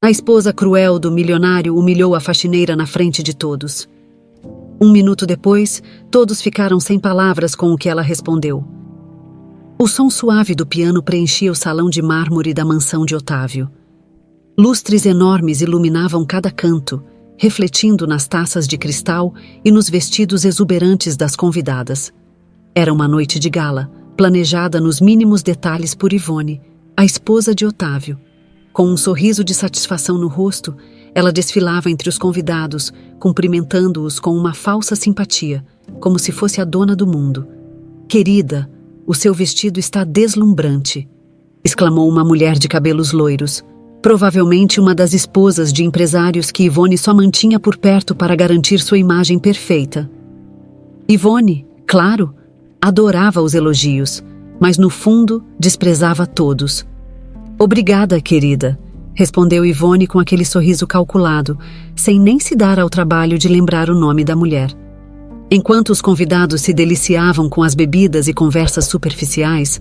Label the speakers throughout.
Speaker 1: A esposa cruel do milionário humilhou a faxineira na frente de todos. 1 minuto depois, todos ficaram sem palavras com o que ela respondeu. O som suave do piano preenchia o salão de mármore da mansão de Otávio. Lustres enormes iluminavam cada canto, refletindo nas taças de cristal e nos vestidos exuberantes das convidadas. Era uma noite de gala, planejada nos mínimos detalhes por Ivone, a esposa de Otávio. Com um sorriso de satisfação no rosto, ela desfilava entre os convidados, cumprimentando-os com uma falsa simpatia, como se fosse a dona do mundo. "Querida, o seu vestido está deslumbrante", exclamou uma mulher de cabelos loiros, provavelmente uma das esposas de empresários que Ivone só mantinha por perto para garantir sua imagem perfeita. Ivone, claro, adorava os elogios, mas no fundo desprezava todos. "Obrigada, querida", respondeu Ivone com aquele sorriso calculado, sem nem se dar ao trabalho de lembrar o nome da mulher. Enquanto os convidados se deliciavam com as bebidas e conversas superficiais,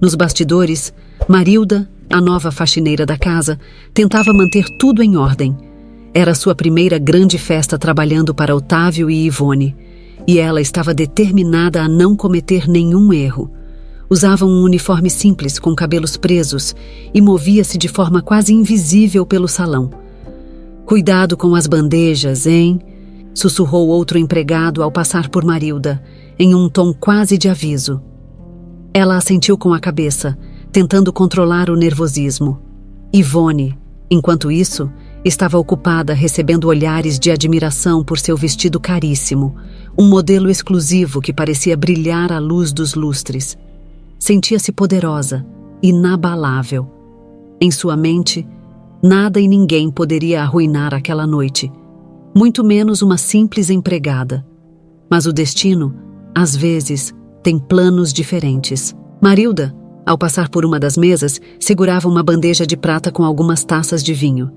Speaker 1: nos bastidores, Marilda, a nova faxineira da casa, tentava manter tudo em ordem. Era sua primeira grande festa trabalhando para Otávio e Ivone, e ela estava determinada a não cometer nenhum erro. Usava um uniforme simples com cabelos presos e movia-se de forma quase invisível pelo salão. "Cuidado com as bandejas, hein?", sussurrou outro empregado ao passar por Marilda, em um tom quase de aviso. Ela assentiu com a cabeça, tentando controlar o nervosismo. Ivone, enquanto isso, estava ocupada recebendo olhares de admiração por seu vestido caríssimo, um modelo exclusivo que parecia brilhar à luz dos lustres. Sentia-se poderosa, inabalável. Em sua mente, nada e ninguém poderia arruinar aquela noite, muito menos uma simples empregada. Mas o destino, às vezes, tem planos diferentes. Marilda, ao passar por uma das mesas, segurava uma bandeja de prata com algumas taças de vinho.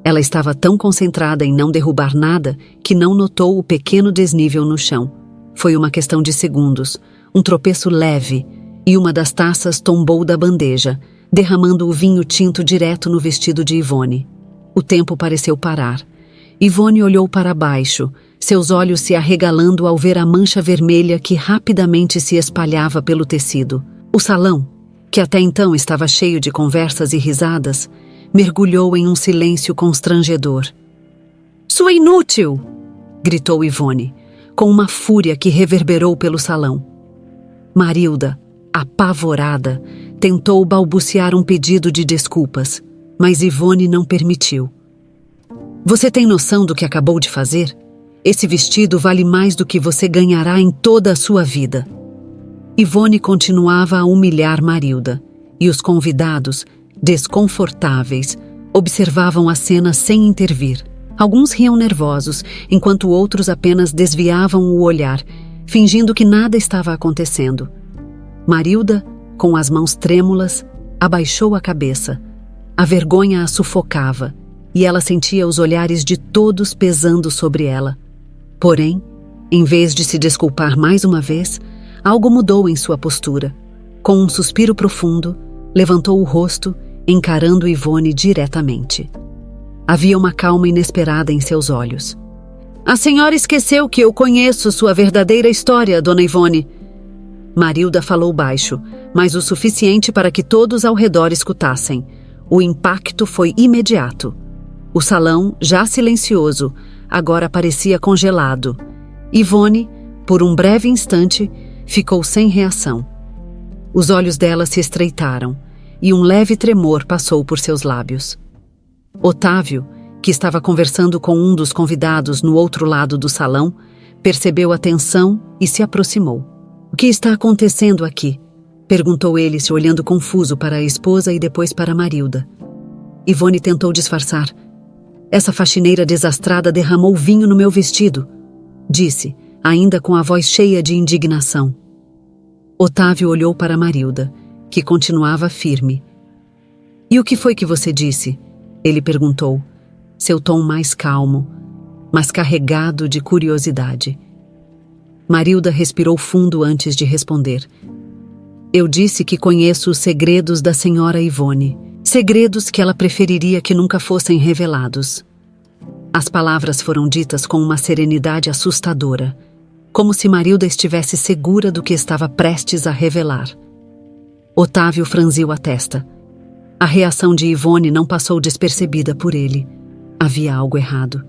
Speaker 1: Ela estava tão concentrada em não derrubar nada que não notou o pequeno desnível no chão. Foi uma questão de segundos, um tropeço leve, e uma das taças tombou da bandeja, derramando o vinho tinto direto no vestido de Ivone. O tempo pareceu parar. Ivone olhou para baixo, seus olhos se arregalando ao ver a mancha vermelha que rapidamente se espalhava pelo tecido. O salão, que até então estava cheio de conversas e risadas, mergulhou em um silêncio constrangedor. "Sua inútil!", gritou Ivone, com uma fúria que reverberou pelo salão. Marilda, apavorada, tentou balbuciar um pedido de desculpas, mas Ivone não permitiu. "Você tem noção do que acabou de fazer? Esse vestido vale mais do que você ganhará em toda a sua vida." Ivone continuava a humilhar Marilda, e os convidados, desconfortáveis, observavam a cena sem intervir. Alguns riam nervosos, enquanto outros apenas desviavam o olhar, fingindo que nada estava acontecendo. Marilda, com as mãos trêmulas, abaixou a cabeça. A vergonha a sufocava, e ela sentia os olhares de todos pesando sobre ela. Porém, em vez de se desculpar mais uma vez, algo mudou em sua postura. Com um suspiro profundo, levantou o rosto, encarando Ivone diretamente. Havia uma calma inesperada em seus olhos. "A senhora esqueceu que eu conheço sua verdadeira história, dona Ivone." Marilda falou baixo, mas o suficiente para que todos ao redor escutassem. O impacto foi imediato. O salão, já silencioso, agora parecia congelado. Ivone, por um breve instante, ficou sem reação. Os olhos dela se estreitaram, e um leve tremor passou por seus lábios. Otávio, que estava conversando com um dos convidados no outro lado do salão, percebeu a tensão e se aproximou. "O que está acontecendo aqui?", perguntou ele, se olhando confuso para a esposa e depois para Marilda. Ivone tentou disfarçar. "Essa faxineira desastrada derramou vinho no meu vestido", disse, ainda com a voz cheia de indignação. Otávio olhou para Marilda, que continuava firme. "E o que foi que você disse?", ele perguntou, seu tom mais calmo, mas carregado de curiosidade. Marilda respirou fundo antes de responder. "Eu disse que conheço os segredos da senhora Ivone." Segredos que ela preferiria que nunca fossem revelados. As palavras foram ditas com uma serenidade assustadora, como se Marilda estivesse segura do que estava prestes a revelar. Otávio franziu a testa. A reação de Ivone não passou despercebida por ele. Havia algo errado.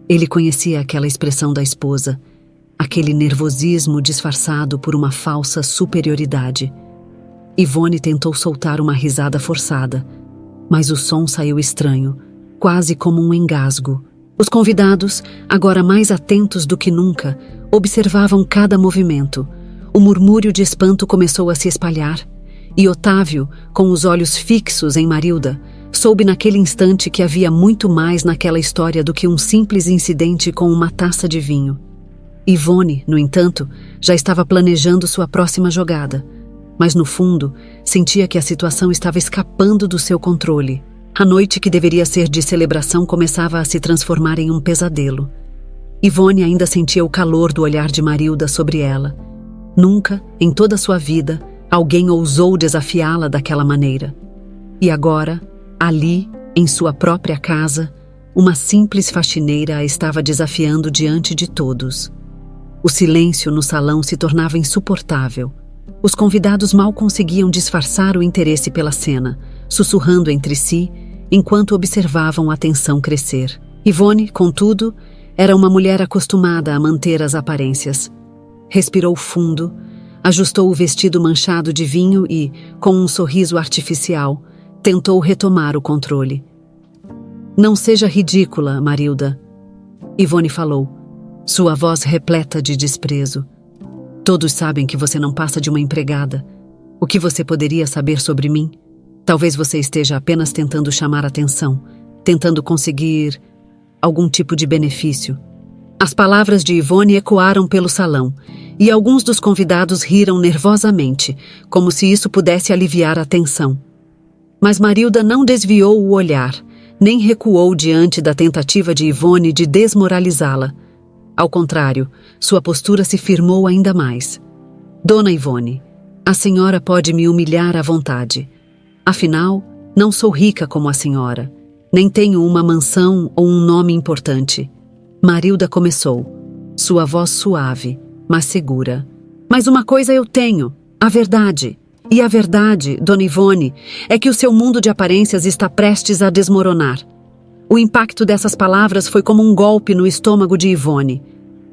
Speaker 1: Ele conhecia aquela expressão da esposa, aquele nervosismo disfarçado por uma falsa superioridade. Ivone tentou soltar uma risada forçada, mas o som saiu estranho, quase como um engasgo. Os convidados, agora mais atentos do que nunca, observavam cada movimento. O murmúrio de espanto começou a se espalhar, e Otávio, com os olhos fixos em Marilda, soube naquele instante que havia muito mais naquela história do que um simples incidente com uma taça de vinho. Ivone, no entanto, já estava planejando sua próxima jogada, mas no fundo, sentia que a situação estava escapando do seu controle. A noite que deveria ser de celebração começava a se transformar em um pesadelo. Ivone ainda sentia o calor do olhar de Marilda sobre ela. Nunca, em toda a sua vida, alguém ousou desafiá-la daquela maneira. E agora, ali, em sua própria casa, uma simples faxineira a estava desafiando diante de todos. O silêncio no salão se tornava insuportável. Os convidados mal conseguiam disfarçar o interesse pela cena, sussurrando entre si, enquanto observavam a tensão crescer. Ivone, contudo, era uma mulher acostumada a manter as aparências. Respirou fundo, ajustou o vestido manchado de vinho e, com um sorriso artificial, tentou retomar o controle. "Não seja ridícula, Marilda", Ivone falou, sua voz repleta de desprezo. "Todos sabem que você não passa de uma empregada. O que você poderia saber sobre mim? Talvez você esteja apenas tentando chamar atenção, tentando conseguir algum tipo de benefício." As palavras de Ivone ecoaram pelo salão, e alguns dos convidados riram nervosamente, como se isso pudesse aliviar a tensão. Mas Marilda não desviou o olhar, nem recuou diante da tentativa de Ivone de desmoralizá-la. Ao contrário, sua postura se firmou ainda mais. "Dona Ivone, a senhora pode me humilhar à vontade. Afinal, não sou rica como a senhora, nem tenho uma mansão ou um nome importante." Marilda começou, sua voz suave, mas segura. "Mas uma coisa eu tenho, a verdade. E a verdade, Dona Ivone, é que o seu mundo de aparências está prestes a desmoronar." O impacto dessas palavras foi como um golpe no estômago de Ivone.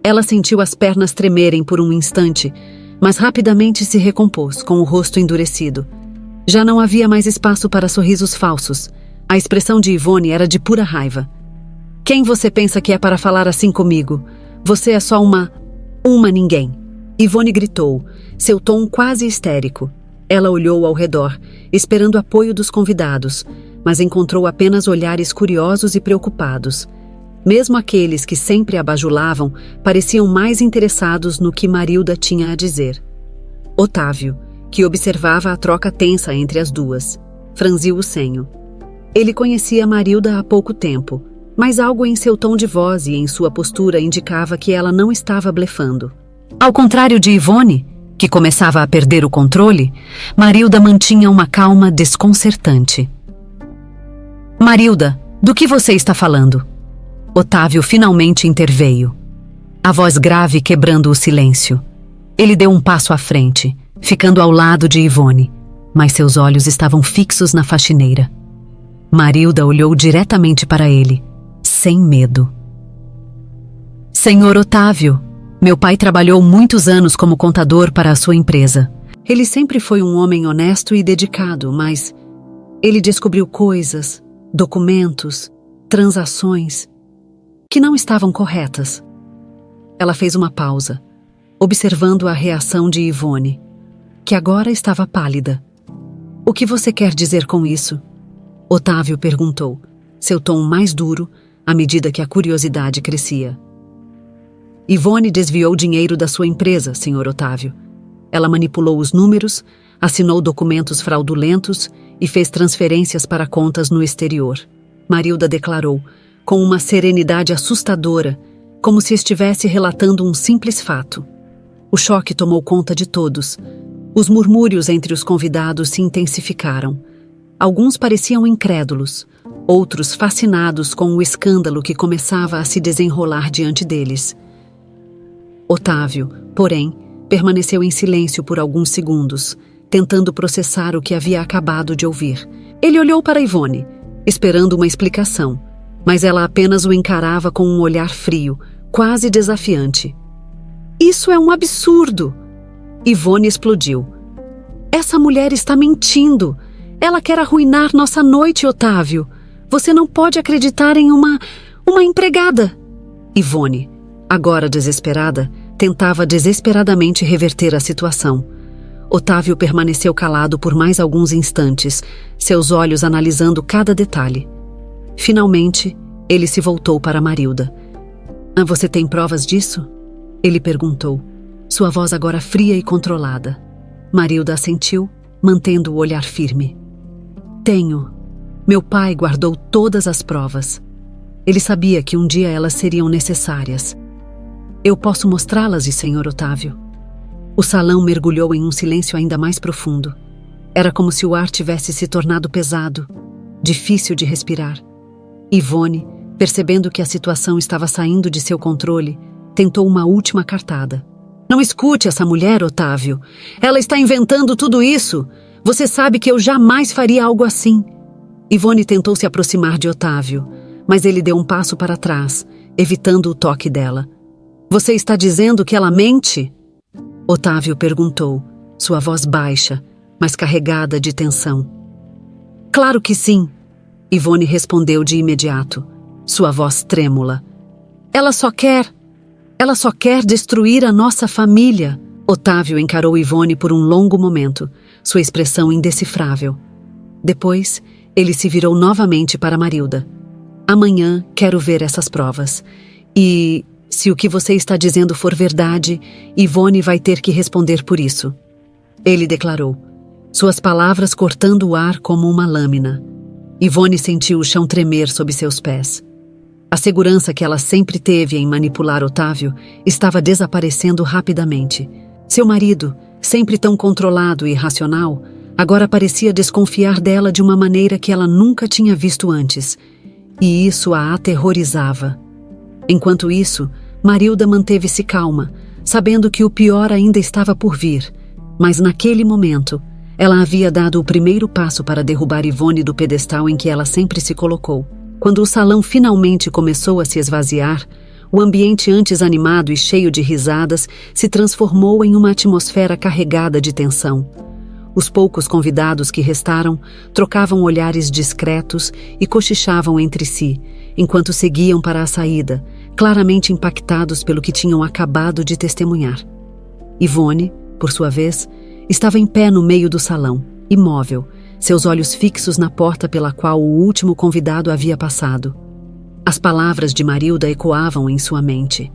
Speaker 1: Ela sentiu as pernas tremerem por um instante, mas rapidamente se recompôs, com o rosto endurecido. Já não havia mais espaço para sorrisos falsos. A expressão de Ivone era de pura raiva. "Quem você pensa que é para falar assim comigo? Você é só uma ninguém." Ivone gritou, seu tom quase histérico. Ela olhou ao redor, esperando apoio dos convidados, mas encontrou apenas olhares curiosos e preocupados. Mesmo aqueles que sempre a bajulavam pareciam mais interessados no que Marilda tinha a dizer. Otávio, que observava a troca tensa entre as duas, franziu o senho. Ele conhecia Marilda há pouco tempo, mas algo em seu tom de voz e em sua postura indicava que ela não estava blefando. Ao contrário de Ivone, que começava a perder o controle, Marilda mantinha uma calma desconcertante. "Marilda, do que você está falando?" Otávio finalmente interveio, a voz grave quebrando o silêncio. Ele deu um passo à frente, ficando ao lado de Ivone, mas seus olhos estavam fixos na faxineira. Marilda olhou diretamente para ele, sem medo. "Senhor Otávio, meu pai trabalhou muitos anos como contador para a sua empresa. Ele sempre foi um homem honesto e dedicado, mas ele descobriu coisas, documentos, transações que não estavam corretas." Ela fez uma pausa, observando a reação de Ivone, que agora estava pálida. "O que você quer dizer com isso?" Otávio perguntou, seu tom mais duro à medida que a curiosidade crescia. "Ivone desviou dinheiro da sua empresa, Sr. Otávio. Ela manipulou os números, assinou documentos fraudulentos e fez transferências para contas no exterior." Marilda declarou, com uma serenidade assustadora, como se estivesse relatando um simples fato. O choque tomou conta de todos. Os murmúrios entre os convidados se intensificaram. Alguns pareciam incrédulos, outros fascinados com o escândalo que começava a se desenrolar diante deles. Otávio, porém, permaneceu em silêncio por alguns segundos, tentando processar o que havia acabado de ouvir. Ele olhou para Ivone, esperando uma explicação, mas ela apenas o encarava com um olhar frio, quase desafiante. Isso é um absurdo! Ivone explodiu. Essa mulher está mentindo! Ela quer arruinar nossa noite, Otávio! Você não pode acreditar em uma empregada! Ivone, agora desesperada, tentava desesperadamente reverter a situação. Otávio permaneceu calado por mais alguns instantes, seus olhos analisando cada detalhe. Finalmente, ele se voltou para Marilda. Você tem provas disso? Ele perguntou, sua voz agora fria e controlada. Marilda assentiu, mantendo o olhar firme. Tenho. Meu pai guardou todas as provas. Ele sabia que um dia elas seriam necessárias. Eu posso mostrá-las, Sr. Otávio. O salão mergulhou em um silêncio ainda mais profundo. Era como se o ar tivesse se tornado pesado, difícil de respirar. Ivone, percebendo que a situação estava saindo de seu controle, tentou uma última cartada. Não escute essa mulher, Otávio. Ela está inventando tudo isso. Você sabe que eu jamais faria algo assim. Ivone tentou se aproximar de Otávio, mas ele deu um passo para trás, evitando o toque dela. Você está dizendo que ela mente? Otávio perguntou, sua voz baixa, mas carregada de tensão. Claro que sim, Ivone respondeu de imediato, sua voz trêmula. Ela só quer destruir a nossa família. Otávio encarou Ivone por um longo momento, sua expressão indecifrável. Depois, ele se virou novamente para Marilda. Amanhã quero ver essas provas. E, se o que você está dizendo for verdade, Ivone vai ter que responder por isso. Ele declarou, suas palavras cortando o ar como uma lâmina. Ivone sentiu o chão tremer sob seus pés. A segurança que ela sempre teve em manipular Otávio estava desaparecendo rapidamente. Seu marido, sempre tão controlado e racional, agora parecia desconfiar dela de uma maneira que ela nunca tinha visto antes, e isso a aterrorizava. Enquanto isso, Marilda manteve-se calma, sabendo que o pior ainda estava por vir, mas naquele momento, ela havia dado o primeiro passo para derrubar Ivone do pedestal em que ela sempre se colocou. Quando o salão finalmente começou a se esvaziar, o ambiente antes animado e cheio de risadas se transformou em uma atmosfera carregada de tensão. Os poucos convidados que restaram trocavam olhares discretos e cochichavam entre si, enquanto seguiam para a saída, claramente impactados pelo que tinham acabado de testemunhar. Ivone, por sua vez, estava em pé no meio do salão, imóvel, seus olhos fixos na porta pela qual o último convidado havia passado. As palavras de Marilda ecoavam em sua mente.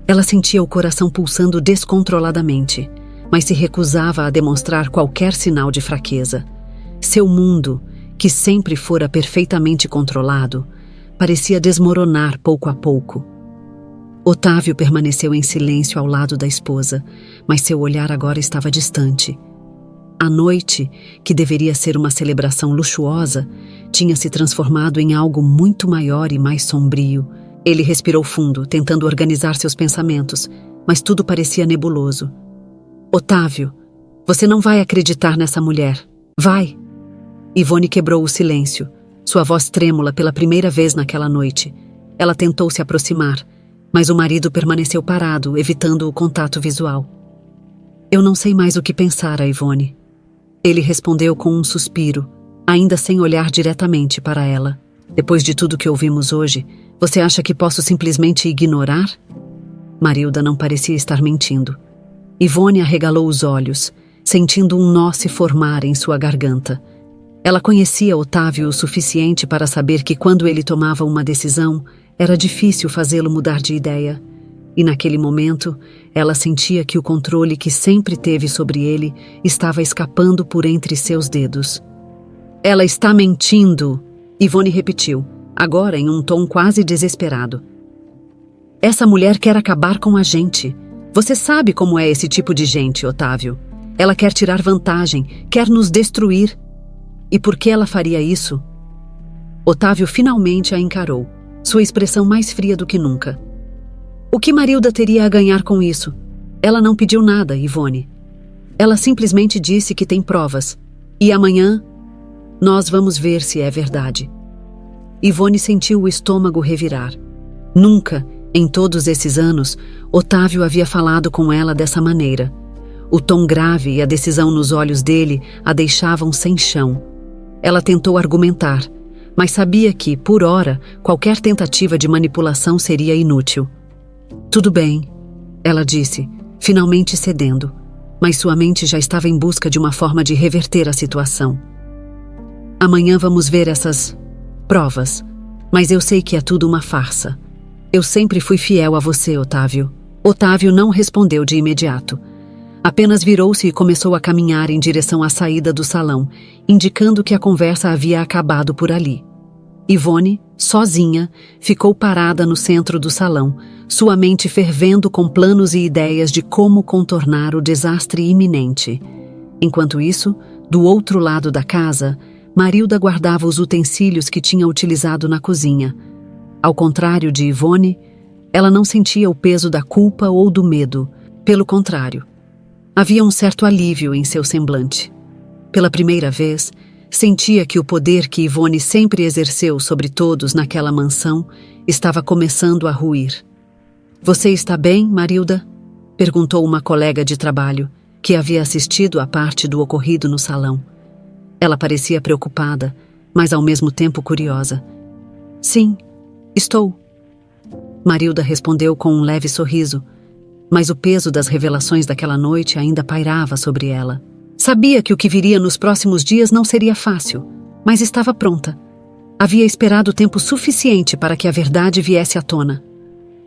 Speaker 1: Ela sentia o coração pulsando descontroladamente, mas se recusava a demonstrar qualquer sinal de fraqueza. Seu mundo, que sempre fora perfeitamente controlado, parecia desmoronar pouco a pouco. Otávio permaneceu em silêncio ao lado da esposa, mas seu olhar agora estava distante. A noite, que deveria ser uma celebração luxuosa, tinha se transformado em algo muito maior e mais sombrio. Ele respirou fundo, tentando organizar seus pensamentos, mas tudo parecia nebuloso. Otávio, você não vai acreditar nessa mulher. Vai! Ivone quebrou o silêncio, sua voz trêmula pela primeira vez naquela noite. Ela tentou se aproximar, mas o marido permaneceu parado, evitando o contato visual. Eu não sei mais o que pensar, Ivone. Ele respondeu com um suspiro, ainda sem olhar diretamente para ela. Depois de tudo que ouvimos hoje, você acha que posso simplesmente ignorar? Marilda não parecia estar mentindo. Ivone arregalou os olhos, sentindo um nó se formar em sua garganta. Ela conhecia Otávio o suficiente para saber que quando ele tomava uma decisão, era difícil fazê-lo mudar de ideia. E naquele momento, ela sentia que o controle que sempre teve sobre ele estava escapando por entre seus dedos. Ela está mentindo, Ivone repetiu, agora em um tom quase desesperado. Essa mulher quer acabar com a gente. Você sabe como é esse tipo de gente, Otávio. Ela quer tirar vantagem, quer nos destruir. E por que ela faria isso? Otávio finalmente a encarou, sua expressão mais fria do que nunca. O que Marilda teria a ganhar com isso? Ela não pediu nada, Ivone. Ela simplesmente disse que tem provas. E amanhã, nós vamos ver se é verdade. Ivone sentiu o estômago revirar. Nunca, em todos esses anos, Otávio havia falado com ela dessa maneira. O tom grave e a decisão nos olhos dele a deixavam sem chão. Ela tentou argumentar, mas sabia que, por ora, qualquer tentativa de manipulação seria inútil. Tudo bem, ela disse, finalmente cedendo, mas sua mente já estava em busca de uma forma de reverter a situação. Amanhã vamos ver essas provas, mas eu sei que é tudo uma farsa. Eu sempre fui fiel a você, Otávio. Otávio não respondeu de imediato. Apenas virou-se e começou a caminhar em direção à saída do salão, indicando que a conversa havia acabado por ali. Ivone, sozinha, ficou parada no centro do salão, sua mente fervendo com planos e ideias de como contornar o desastre iminente. Enquanto isso, do outro lado da casa, Marilda guardava os utensílios que tinha utilizado na cozinha. Ao contrário de Ivone, ela não sentia o peso da culpa ou do medo. Pelo contrário, havia um certo alívio em seu semblante. Pela primeira vez, sentia que o poder que Ivone sempre exerceu sobre todos naquela mansão estava começando a ruir. Você está bem, Marilda? Perguntou uma colega de trabalho, que havia assistido à parte do ocorrido no salão. Ela parecia preocupada, mas ao mesmo tempo curiosa. Sim, estou. Marilda respondeu com um leve sorriso, mas o peso das revelações daquela noite ainda pairava sobre ela. Sabia que o que viria nos próximos dias não seria fácil, mas estava pronta. Havia esperado tempo suficiente para que a verdade viesse à tona.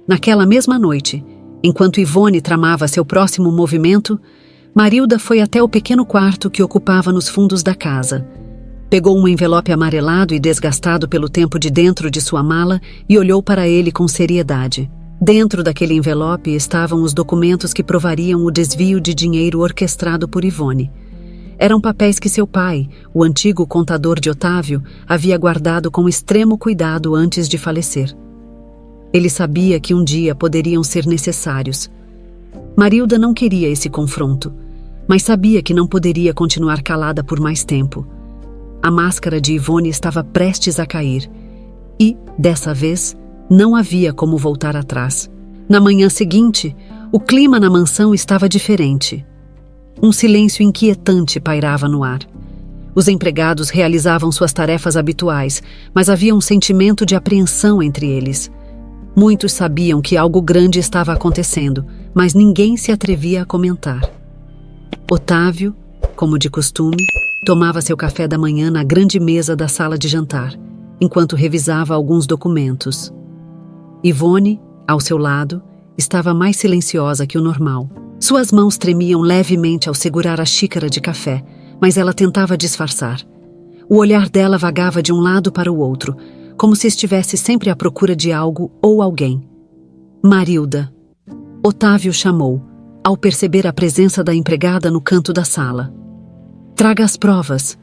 Speaker 1: Naquela mesma noite, enquanto Ivone tramava seu próximo movimento, Marilda foi até o pequeno quarto que ocupava nos fundos da casa. Pegou um envelope amarelado e desgastado pelo tempo de dentro de sua mala e olhou para ele com seriedade. Dentro daquele envelope estavam os documentos que provariam o desvio de dinheiro orquestrado por Ivone. Eram papéis que seu pai, o antigo contador de Otávio, havia guardado com extremo cuidado antes de falecer. Ele sabia que um dia poderiam ser necessários. Marilda não queria esse confronto, mas sabia que não poderia continuar calada por mais tempo. A máscara de Ivone estava prestes a cair e, dessa vez, não havia como voltar atrás. Na manhã seguinte, o clima na mansão estava diferente. Um silêncio inquietante pairava no ar. Os empregados realizavam suas tarefas habituais, mas havia um sentimento de apreensão entre eles. Muitos sabiam que algo grande estava acontecendo, mas ninguém se atrevia a comentar. Otávio, como de costume, tomava seu café da manhã na grande mesa da sala de jantar, enquanto revisava alguns documentos. Ivone, ao seu lado, estava mais silenciosa que o normal. Suas mãos tremiam levemente ao segurar a xícara de café, mas ela tentava disfarçar. O olhar dela vagava de um lado para o outro, como se estivesse sempre à procura de algo ou alguém. Marilda. Otávio chamou, ao perceber a presença da empregada no canto da sala. Traga as provas.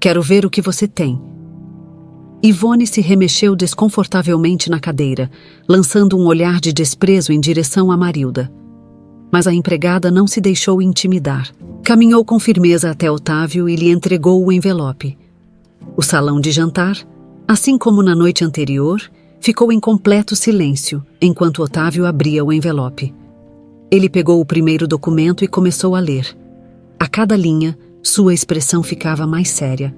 Speaker 1: Quero ver o que você tem. Ivone se remexeu desconfortavelmente na cadeira, lançando um olhar de desprezo em direção a Marilda. Mas a empregada não se deixou intimidar. Caminhou com firmeza até Otávio e lhe entregou o envelope. O salão de jantar, assim como na noite anterior, ficou em completo silêncio enquanto Otávio abria o envelope. Ele pegou o primeiro documento e começou a ler. A cada linha, sua expressão ficava mais séria.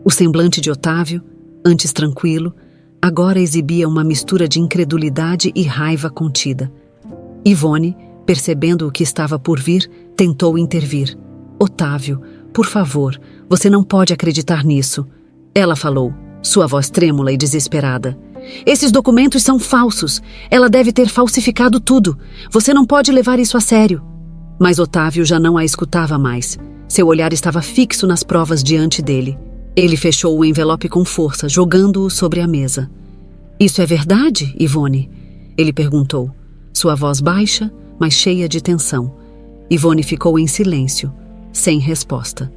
Speaker 1: O semblante de Otávio, antes tranquilo, agora exibia uma mistura de incredulidade e raiva contida. Ivone, percebendo o que estava por vir, tentou intervir. Otávio, por favor, você não pode acreditar nisso. Ela falou, sua voz trêmula e desesperada. Esses documentos são falsos. Ela deve ter falsificado tudo. Você não pode levar isso a sério. Mas Otávio já não a escutava mais. Seu olhar estava fixo nas provas diante dele. Ele fechou o envelope com força, jogando-o sobre a mesa. Isso é verdade, Ivone? Ele perguntou, sua voz baixa, mas cheia de tensão. Ivone ficou em silêncio, sem resposta.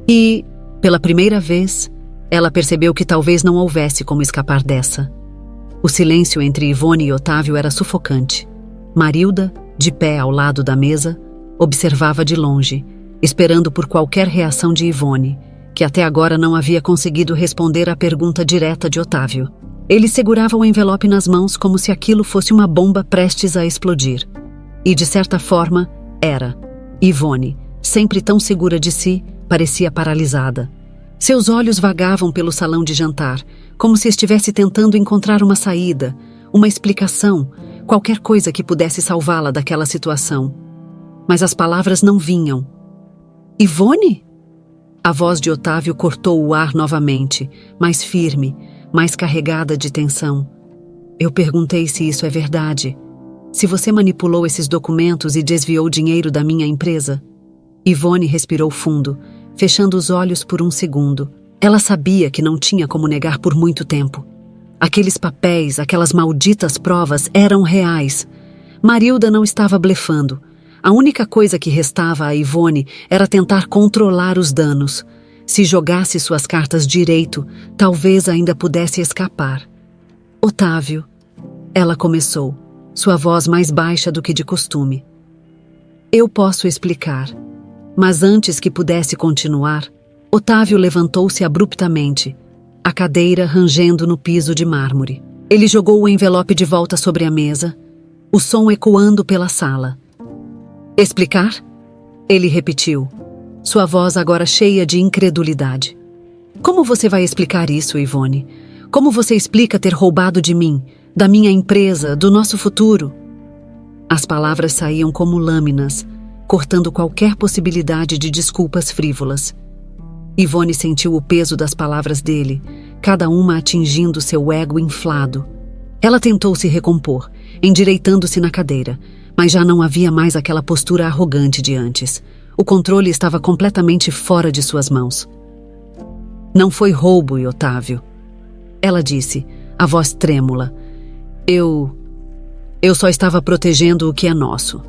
Speaker 1: E Pela primeira vez, ela percebeu que talvez não houvesse como escapar dessa. O silêncio entre Ivone e Otávio era sufocante. Marilda, de pé ao lado da mesa, observava de longe, esperando por qualquer reação de Ivone, que até agora não havia conseguido responder à pergunta direta de Otávio. Ele segurava o envelope nas mãos como se aquilo fosse uma bomba prestes a explodir. E, de certa forma, era. Ivone, sempre tão segura de si, parecia paralisada. Seus olhos vagavam pelo salão de jantar, como se estivesse tentando encontrar uma saída, uma explicação, qualquer coisa que pudesse salvá-la daquela situação. Mas as palavras não vinham. Ivone? A voz de Otávio cortou o ar novamente, mais firme, mais carregada de tensão. Eu perguntei se isso é verdade. Se você manipulou esses documentos e desviou dinheiro da minha empresa? Ivone respirou fundo, fechando os olhos por um segundo. Ela sabia que não tinha como negar por muito tempo. Aqueles papéis, aquelas malditas provas eram reais. Marilda não estava blefando. A única coisa que restava a Ivone era tentar controlar os danos. Se jogasse suas cartas direito, talvez ainda pudesse escapar. Otávio, ela começou, sua voz mais baixa do que de costume. Eu posso explicar. Mas antes que pudesse continuar, Otávio levantou-se abruptamente, a cadeira rangendo no piso de mármore. Ele jogou o envelope de volta sobre a mesa, o som ecoando pela sala. Explicar? Ele repetiu, sua voz agora cheia de incredulidade. Como você vai explicar isso, Ivone? Como você explica ter roubado de mim, da minha empresa, do nosso futuro? As palavras saíam como lâminas, cortando qualquer possibilidade de desculpas frívolas. Ivone sentiu o peso das palavras dele, cada uma atingindo seu ego inflado. Ela tentou se recompor, endireitando-se na cadeira, mas já não havia mais aquela postura arrogante de antes. O controle estava completamente fora de suas mãos. Não foi roubo, Otávio. Ela disse, a voz trêmula. Eu só estava protegendo o que é nosso.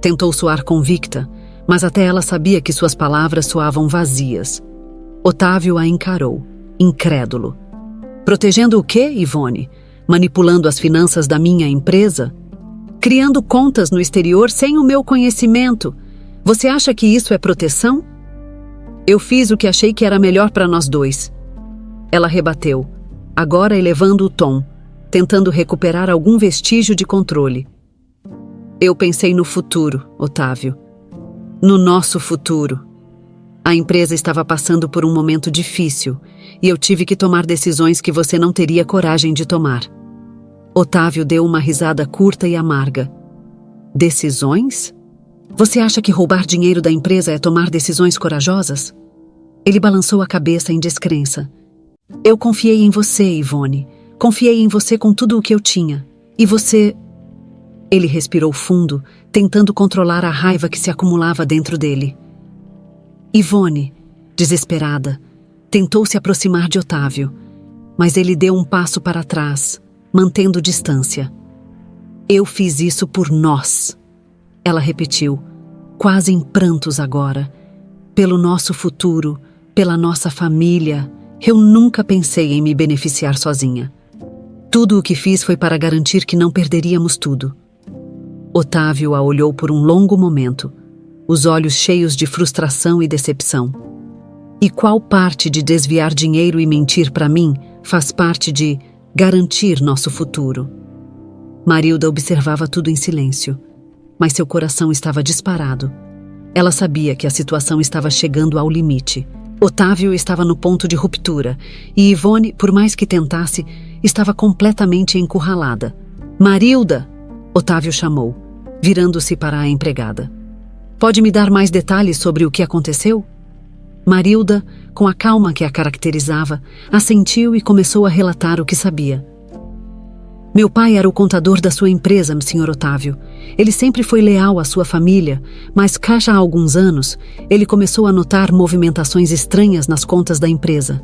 Speaker 1: Tentou soar convicta, mas até ela sabia que suas palavras soavam vazias. Otávio a encarou, incrédulo. Protegendo o quê, Ivone? Manipulando as finanças da minha empresa? Criando contas no exterior sem o meu conhecimento? Você acha que isso é proteção? Eu fiz o que achei que era melhor para nós dois. Ela rebateu, agora elevando o tom, tentando recuperar algum vestígio de controle. Eu pensei no futuro, Otávio. No nosso futuro. A empresa estava passando por um momento difícil e eu tive que tomar decisões que você não teria coragem de tomar. Otávio deu uma risada curta e amarga. Decisões? Você acha que roubar dinheiro da empresa é tomar decisões corajosas? Ele balançou a cabeça em descrença. Eu confiei em você, Ivone. Confiei em você com tudo o que eu tinha. E você... Ele respirou fundo, tentando controlar a raiva que se acumulava dentro dele. Ivone, desesperada, tentou se aproximar de Otávio, mas ele deu um passo para trás, mantendo distância. Eu fiz isso por nós. Ela repetiu, quase em prantos agora. Pelo nosso futuro, pela nossa família, eu nunca pensei em me beneficiar sozinha. Tudo o que fiz foi para garantir que não perderíamos tudo. Otávio a olhou por um longo momento, os olhos cheios de frustração e decepção. E qual parte de desviar dinheiro e mentir para mim faz parte de garantir nosso futuro? Marilda observava tudo em silêncio, mas seu coração estava disparado. Ela sabia que a situação estava chegando ao limite. Otávio estava no ponto de ruptura e Ivone, por mais que tentasse, estava completamente encurralada. Marilda! Otávio chamou, virando-se para a empregada. Pode me dar mais detalhes sobre o que aconteceu? Marilda, com a calma que a caracterizava, assentiu e começou a relatar o que sabia. Meu pai era o contador da sua empresa, Sr. Otávio. Ele sempre foi leal à sua família, mas cá já há alguns anos, ele começou a notar movimentações estranhas nas contas da empresa.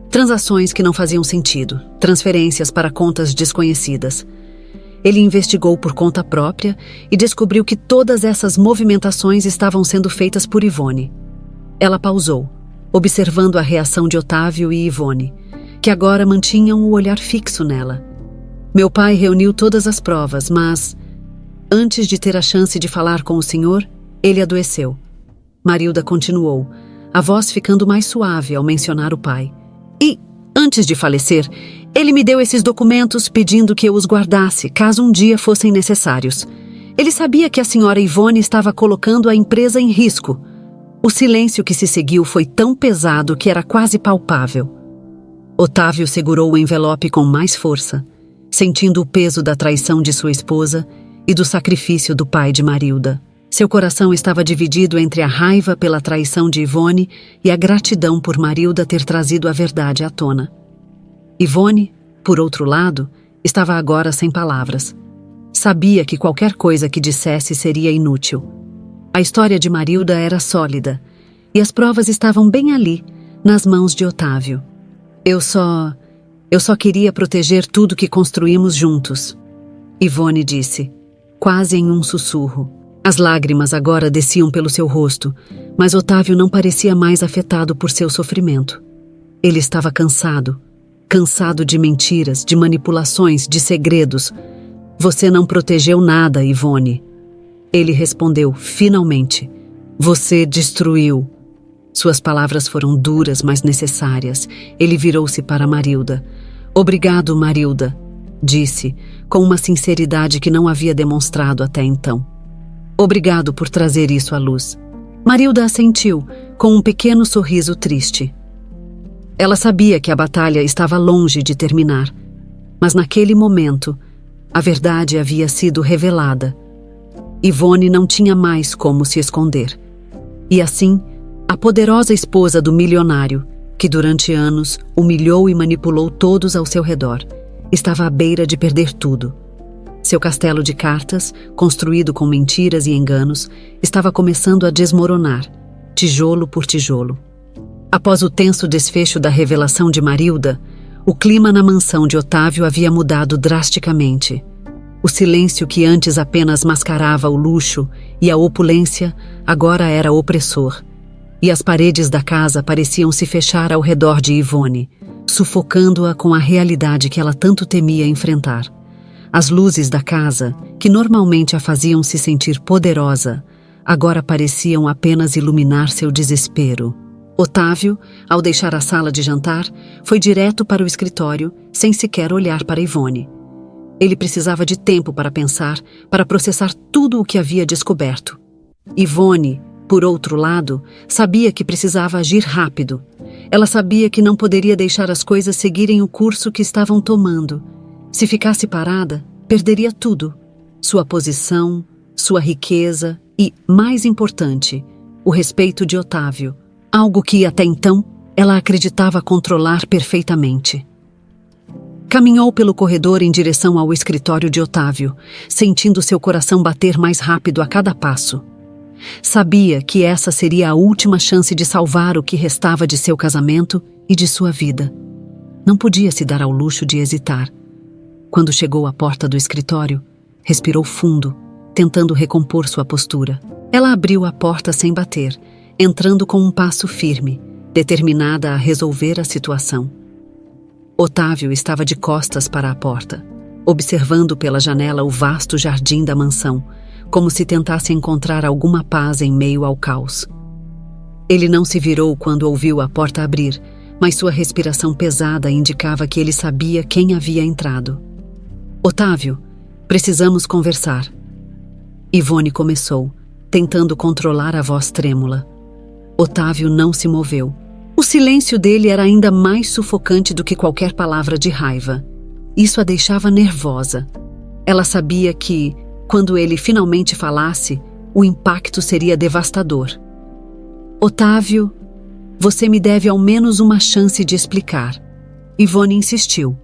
Speaker 1: Transações que não faziam sentido, transferências para contas desconhecidas. Ele investigou por conta própria e descobriu que todas essas movimentações estavam sendo feitas por Ivone. Ela pausou, observando a reação de Otávio e Ivone, que agora mantinham o olhar fixo nela. Meu pai reuniu todas as provas, mas, antes de ter a chance de falar com o senhor, ele adoeceu. Marilda continuou, a voz ficando mais suave ao mencionar o pai. E, antes de falecer, ele me deu esses documentos pedindo que eu os guardasse, caso um dia fossem necessários. Ele sabia que a senhora Ivone estava colocando a empresa em risco. O silêncio que se seguiu foi tão pesado que era quase palpável. Otávio segurou o envelope com mais força, sentindo o peso da traição de sua esposa e do sacrifício do pai de Marilda. Seu coração estava dividido entre a raiva pela traição de Ivone e a gratidão por Marilda ter trazido a verdade à tona. Ivone, por outro lado, estava agora sem palavras. Sabia que qualquer coisa que dissesse seria inútil. A história de Marilda era sólida, e as provas estavam bem ali, nas mãos de Otávio. Eu só queria proteger tudo que construímos juntos, Ivone disse, quase em um sussurro. As lágrimas agora desciam pelo seu rosto, mas Otávio não parecia mais afetado por seu sofrimento. Ele estava cansado de mentiras, de manipulações, de segredos. Você não protegeu nada, Ivone. Ele respondeu, finalmente. Você destruiu. Suas palavras foram duras, mas necessárias. Ele virou-se para Marilda. Obrigado, Marilda, disse, com uma sinceridade que não havia demonstrado até então. Obrigado por trazer isso à luz. Marilda assentiu, com um pequeno sorriso triste. Ela sabia que a batalha estava longe de terminar, mas naquele momento, a verdade havia sido revelada. Ivone não tinha mais como se esconder. E assim, a poderosa esposa do milionário, que durante anos humilhou e manipulou todos ao seu redor, estava à beira de perder tudo. Seu castelo de cartas, construído com mentiras e enganos, estava começando a desmoronar, tijolo por tijolo. Após o tenso desfecho da revelação de Marilda, o clima na mansão de Otávio havia mudado drasticamente. O silêncio que antes apenas mascarava o luxo e a opulência agora era opressor, e as paredes da casa pareciam se fechar ao redor de Ivone, sufocando-a com a realidade que ela tanto temia enfrentar. As luzes da casa, que normalmente a faziam se sentir poderosa, agora pareciam apenas iluminar seu desespero. Otávio, ao deixar a sala de jantar, foi direto para o escritório, sem sequer olhar para Ivone. Ele precisava de tempo para pensar, para processar tudo o que havia descoberto. Ivone, por outro lado, sabia que precisava agir rápido. Ela sabia que não poderia deixar as coisas seguirem o curso que estavam tomando. Se ficasse parada, perderia tudo. Sua posição, sua riqueza e, mais importante, o respeito de Otávio, algo que, até então, ela acreditava controlar perfeitamente. Caminhou pelo corredor em direção ao escritório de Otávio, sentindo seu coração bater mais rápido a cada passo. Sabia que essa seria a última chance de salvar o que restava de seu casamento e de sua vida. Não podia se dar ao luxo de hesitar. Quando chegou à porta do escritório, respirou fundo, tentando recompor sua postura. Ela abriu a porta sem bater, entrando com um passo firme, determinada a resolver a situação. Otávio estava de costas para a porta, observando pela janela o vasto jardim da mansão, como se tentasse encontrar alguma paz em meio ao caos. Ele não se virou quando ouviu a porta abrir, mas sua respiração pesada indicava que ele sabia quem havia entrado. Otávio, precisamos conversar. Ivone começou, tentando controlar a voz trêmula. Otávio não se moveu. O silêncio dele era ainda mais sufocante do que qualquer palavra de raiva. Isso a deixava nervosa. Ela sabia que, quando ele finalmente falasse, o impacto seria devastador. Otávio, você me deve ao menos uma chance de explicar. Ivone insistiu,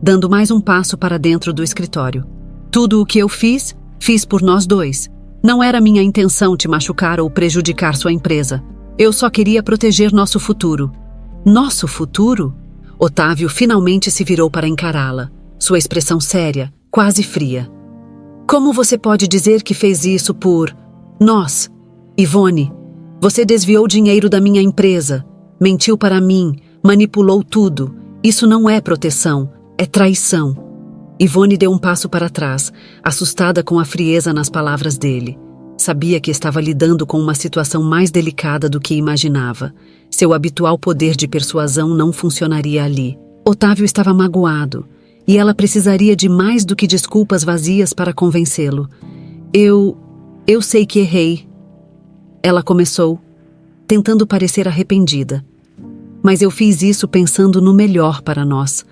Speaker 1: dando mais um passo para dentro do escritório. Tudo o que eu fiz, fiz por nós dois. Não era minha intenção te machucar ou prejudicar sua empresa. Eu só queria proteger nosso futuro. Nosso futuro? Otávio finalmente se virou para encará-la, sua expressão séria, quase fria. Como você pode dizer que fez isso por nós? Ivone, você desviou dinheiro da minha empresa. mentiu para mim, manipulou tudo. Isso não é proteção, é traição. Ivone deu um passo para trás, assustada com a frieza nas palavras dele. Sabia que estava lidando com uma situação mais delicada do que imaginava. Seu habitual poder de persuasão não funcionaria ali. Otávio estava magoado, e ela precisaria de mais do que desculpas vazias para convencê-lo. Eu sei que errei. Ela começou, tentando parecer arrependida. Mas eu fiz isso pensando no melhor para nós.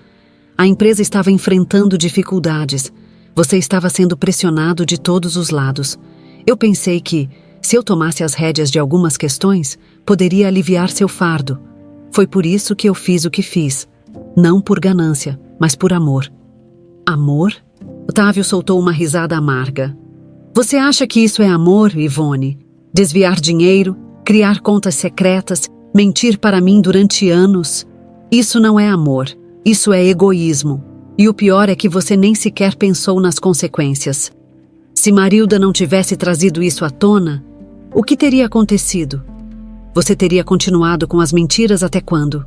Speaker 1: A empresa estava enfrentando dificuldades. Você estava sendo pressionado de todos os lados. Eu pensei que, se eu tomasse as rédeas de algumas questões, poderia aliviar seu fardo. Foi por isso que eu fiz o que fiz. Não por ganância, mas por amor. Amor? Otávio soltou uma risada amarga. Você acha que isso é amor, Ivone? Desviar dinheiro, criar contas secretas, mentir para mim durante anos? Isso não é amor. Isso é egoísmo. E o pior é que você nem sequer pensou nas consequências. Se Marilda não tivesse trazido isso à tona, o que teria acontecido? Você teria continuado com as mentiras até quando?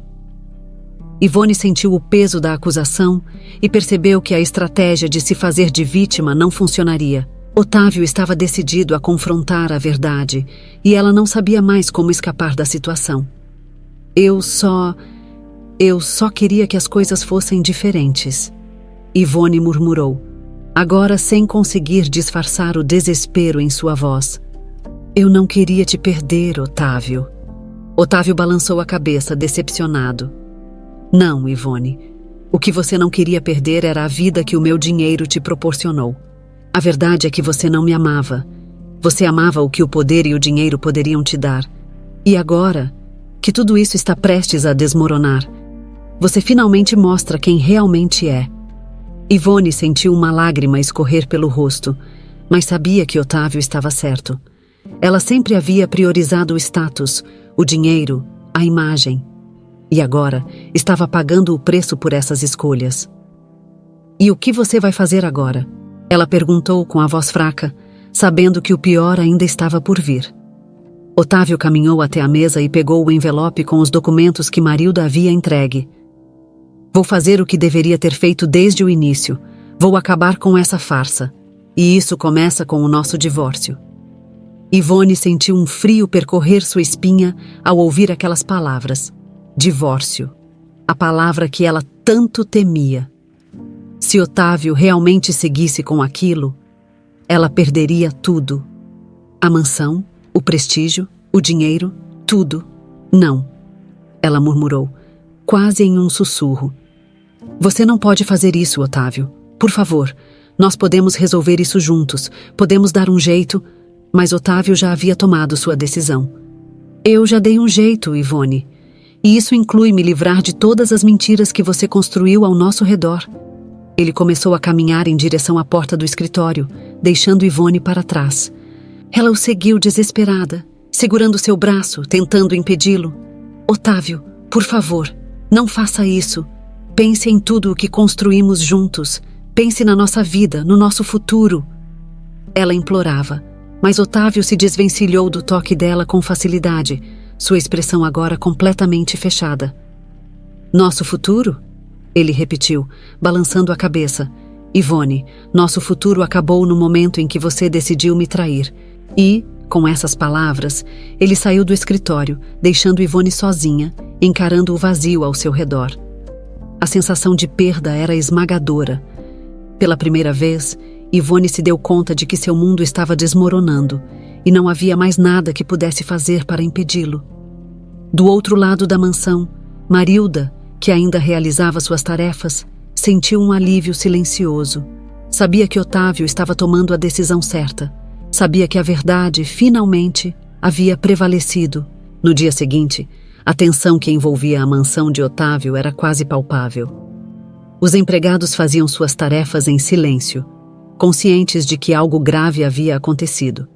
Speaker 1: Ivone sentiu o peso da acusação e percebeu que a estratégia de se fazer de vítima não funcionaria. Otávio estava decidido a confrontar a verdade e ela não sabia mais como escapar da situação. Eu só queria que as coisas fossem diferentes. Ivone murmurou, agora sem conseguir disfarçar o desespero em sua voz. Eu não queria te perder, Otávio. Otávio balançou a cabeça, decepcionado. Não, Ivone. O que você não queria perder era a vida que o meu dinheiro te proporcionou. A verdade é que você não me amava. Você amava o que o poder e o dinheiro poderiam te dar. E agora, que tudo isso está prestes a desmoronar, você finalmente mostra quem realmente é. Ivone sentiu uma lágrima escorrer pelo rosto, mas sabia que Otávio estava certo. Ela sempre havia priorizado o status, o dinheiro, a imagem. E agora estava pagando o preço por essas escolhas. E o que você vai fazer agora? Ela perguntou com a voz fraca, sabendo que o pior ainda estava por vir. Otávio caminhou até a mesa e pegou o envelope com os documentos que Marilda havia entregue. Vou fazer o que deveria ter feito desde o início. Vou acabar com essa farsa. E isso começa com o nosso divórcio. Ivone sentiu um frio percorrer sua espinha ao ouvir aquelas palavras. Divórcio. A palavra que ela tanto temia. Se Otávio realmente seguisse com aquilo, ela perderia tudo. A mansão, o prestígio, o dinheiro, tudo. Não. Ela murmurou, quase em um sussurro. Você não pode fazer isso, Otávio. Por favor, nós podemos resolver isso juntos. Podemos dar um jeito. Mas Otávio já havia tomado sua decisão. Eu já dei um jeito, Ivone. E isso inclui me livrar de todas as mentiras que você construiu ao nosso redor. Ele começou a caminhar em direção à porta do escritório, deixando Ivone para trás. Ela o seguiu desesperada, segurando seu braço, tentando impedi-lo. Otávio, por favor, não faça isso. Pense em tudo o que construímos juntos. Pense na nossa vida, no nosso futuro. Ela implorava, mas Otávio se desvencilhou do toque dela com facilidade, sua expressão agora completamente fechada. Nosso futuro? Ele repetiu, balançando a cabeça. Ivone, nosso futuro acabou no momento em que você decidiu me trair. E, com essas palavras, ele saiu do escritório, deixando Ivone sozinha, encarando o vazio ao seu redor. A sensação de perda era esmagadora. Pela primeira vez, Ivone se deu conta de que seu mundo estava desmoronando e não havia mais nada que pudesse fazer para impedi-lo. Do outro lado da mansão, Marilda, que ainda realizava suas tarefas, sentiu um alívio silencioso. Sabia que Otávio estava tomando a decisão certa. Sabia que a verdade, finalmente, havia prevalecido. No dia seguinte, a tensão que envolvia a mansão de Otávio era quase palpável. Os empregados faziam suas tarefas em silêncio, conscientes de que algo grave havia acontecido,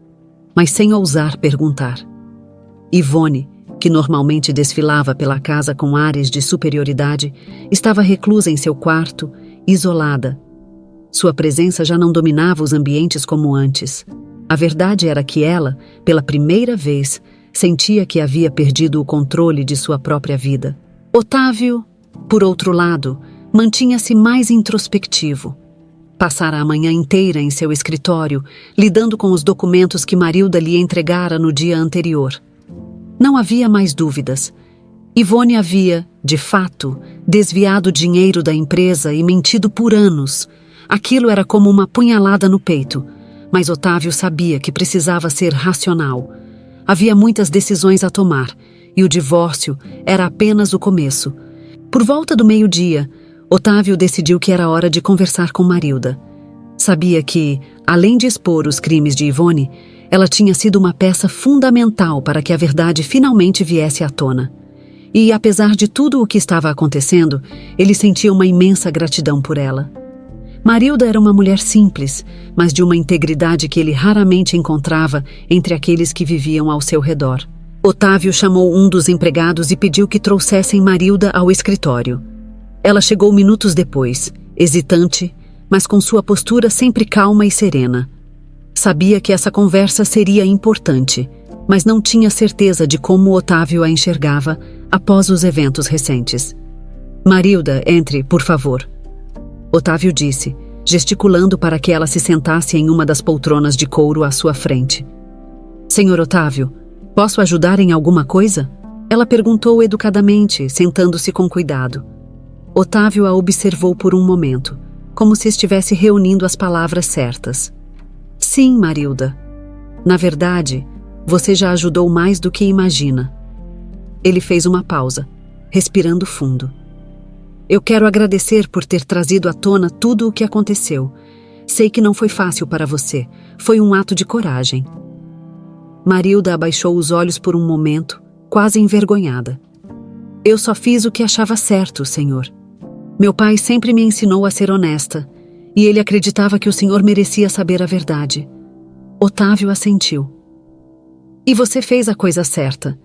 Speaker 1: mas sem ousar perguntar. Ivone, que normalmente desfilava pela casa com ares de superioridade, estava reclusa em seu quarto, isolada. Sua presença já não dominava os ambientes como antes. A verdade era que ela, pela primeira vez, Sentia que havia perdido o controle de sua própria vida. Otávio, por outro lado, mantinha-se mais introspectivo. Passara a manhã inteira em seu escritório, lidando com os documentos que Marilda lhe entregara no dia anterior. Não havia mais dúvidas. Ivone havia, de fato, desviado dinheiro da empresa e mentido por anos. Aquilo era como uma punhalada no peito, mas Otávio sabia que precisava ser racional. Havia muitas decisões a tomar, e o divórcio era apenas o começo. Por volta do meio-dia, Otávio decidiu que era hora de conversar com Marilda. Sabia que, além de expor os crimes de Ivone, ela tinha sido uma peça fundamental para que a verdade finalmente viesse à tona. E, apesar de tudo o que estava acontecendo, ele sentia uma imensa gratidão por ela. Marilda era uma mulher simples, mas de uma integridade que ele raramente encontrava entre aqueles que viviam ao seu redor. Otávio chamou um dos empregados e pediu que trouxessem Marilda ao escritório. Ela chegou minutos depois, hesitante, mas com sua postura sempre calma e serena. Sabia que essa conversa seria importante, mas não tinha certeza de como Otávio a enxergava após os eventos recentes. "Marilda, entre, por favor." Otávio disse, gesticulando para que ela se sentasse em uma das poltronas de couro à sua frente. "Senhor Otávio, posso ajudar em alguma coisa?" Ela perguntou educadamente, sentando-se com cuidado. Otávio a observou por um momento, como se estivesse reunindo as palavras certas. "Sim, Marilda. Na verdade, você já ajudou mais do que imagina." Ele fez uma pausa, respirando fundo. "Eu quero agradecer por ter trazido à tona tudo o que aconteceu. Sei que não foi fácil para você. Foi um ato de coragem." Marilda abaixou os olhos por um momento, quase envergonhada. "Eu só fiz o que achava certo, senhor. Meu pai sempre me ensinou a ser honesta, e ele acreditava que o senhor merecia saber a verdade." Otávio assentiu. "E você fez a coisa certa."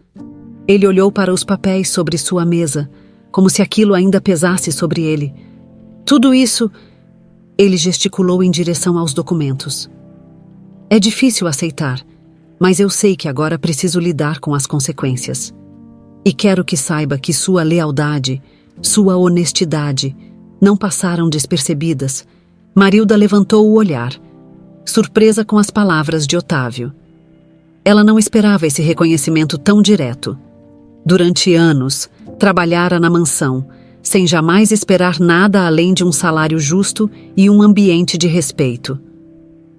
Speaker 1: Ele olhou para os papéis sobre sua mesa, como se aquilo ainda pesasse sobre ele. "Tudo isso..." Ele gesticulou em direção aos documentos. "É difícil aceitar, mas eu sei que agora preciso lidar com as consequências. E quero que saiba que sua lealdade, sua honestidade, não passaram despercebidas." Marilda levantou o olhar, surpresa com as palavras de Otávio. Ela não esperava esse reconhecimento tão direto. Durante anos, trabalhara na mansão, sem jamais esperar nada além de um salário justo e um ambiente de respeito.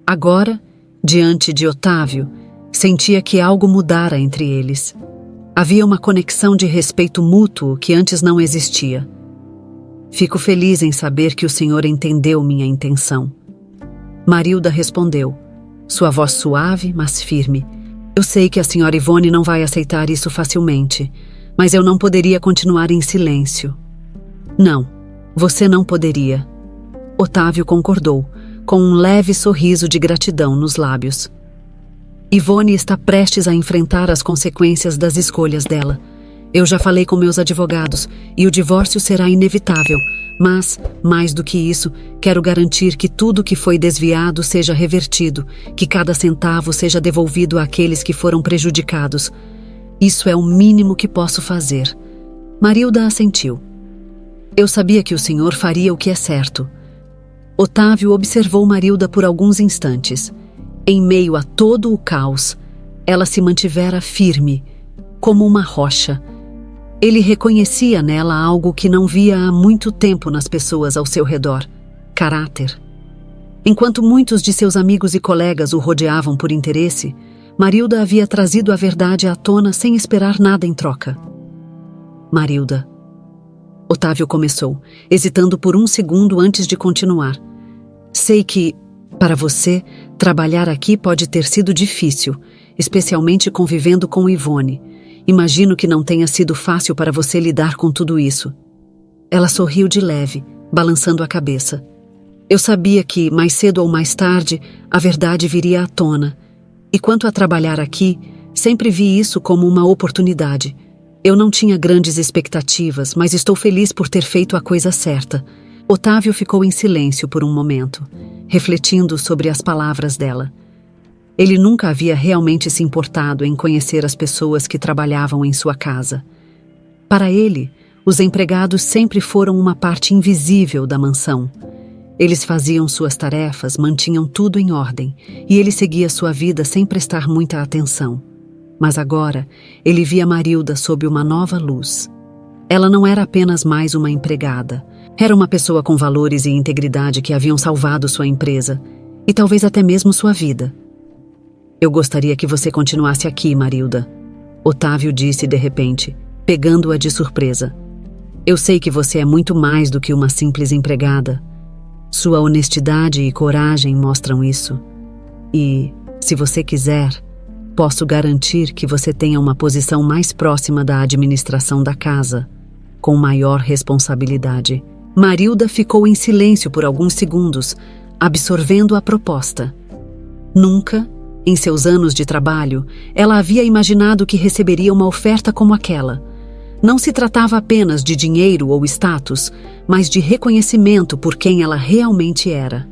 Speaker 1: Agora, diante de Otávio, sentia que algo mudara entre eles. Havia uma conexão de respeito mútuo que antes não existia. "Fico feliz em saber que o senhor entendeu minha intenção." Marilda respondeu, sua voz suave, mas firme. "Eu sei que a senhora Ivone não vai aceitar isso facilmente, mas eu não poderia continuar em silêncio." "Não, você não poderia." Otávio concordou, com um leve sorriso de gratidão nos lábios. "Ivone está prestes a enfrentar as consequências das escolhas dela. Eu já falei com meus advogados e o divórcio será inevitável, mas, mais do que isso, quero garantir que tudo que foi desviado seja revertido, que cada centavo seja devolvido àqueles que foram prejudicados. Isso é o mínimo que posso fazer." Marilda assentiu. "Eu sabia que o senhor faria o que é certo." Otávio observou Marilda por alguns instantes. Em meio a todo o caos, ela se mantivera firme, como uma rocha. Ele reconhecia nela algo que não via há muito tempo nas pessoas ao seu redor: caráter. Enquanto muitos de seus amigos e colegas o rodeavam por interesse, Marilda havia trazido a verdade à tona sem esperar nada em troca. "Marilda." Otávio começou, hesitando por um segundo antes de continuar. "Sei que, para você, trabalhar aqui pode ter sido difícil, especialmente convivendo com Ivone. Imagino que não tenha sido fácil para você lidar com tudo isso." Ela sorriu de leve, balançando a cabeça. "Eu sabia que, mais cedo ou mais tarde, a verdade viria à tona. E quanto a trabalhar aqui, sempre vi isso como uma oportunidade. Eu não tinha grandes expectativas, mas estou feliz por ter feito a coisa certa." Otávio ficou em silêncio por um momento, refletindo sobre as palavras dela. Ele nunca havia realmente se importado em conhecer as pessoas que trabalhavam em sua casa. Para ele, os empregados sempre foram uma parte invisível da mansão. Eles faziam suas tarefas, mantinham tudo em ordem, e ele seguia sua vida sem prestar muita atenção. Mas agora, ele via Marilda sob uma nova luz. Ela não era apenas mais uma empregada. Era uma pessoa com valores e integridade que haviam salvado sua empresa, e talvez até mesmo sua vida. Eu gostaria que você continuasse aqui, Marilda, Otávio disse de repente, pegando-a de surpresa. Eu sei que você é muito mais do que uma simples empregada. Sua honestidade e coragem mostram isso. E, se você quiser, posso garantir que você tenha uma posição mais próxima da administração da casa, com maior responsabilidade. Marilda ficou em silêncio por alguns segundos, absorvendo a proposta. Nunca, em seus anos de trabalho, ela havia imaginado que receberia uma oferta como aquela. Não se tratava apenas de dinheiro ou status, mas de reconhecimento por quem ela realmente era.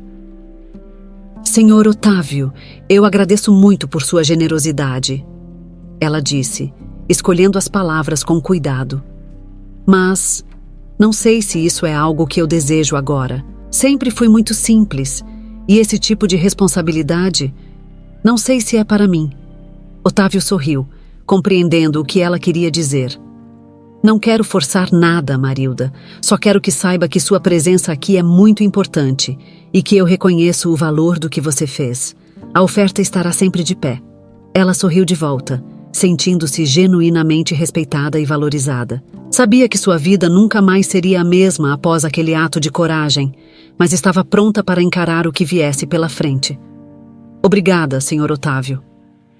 Speaker 1: Senhor Otávio, eu agradeço muito por sua generosidade, ela disse, escolhendo as palavras com cuidado. Mas não sei se isso é algo que eu desejo agora. Sempre fui muito simples, e esse tipo de responsabilidade, não sei se é para mim. Otávio sorriu, compreendendo o que ela queria dizer. Não quero forçar nada, Marilda. Só quero que saiba que sua presença aqui é muito importante e que eu reconheço o valor do que você fez. A oferta estará sempre de pé. Ela sorriu de volta, sentindo-se genuinamente respeitada e valorizada. Sabia que sua vida nunca mais seria a mesma após aquele ato de coragem, mas estava pronta para encarar o que viesse pela frente. Obrigada, Sr. Otávio.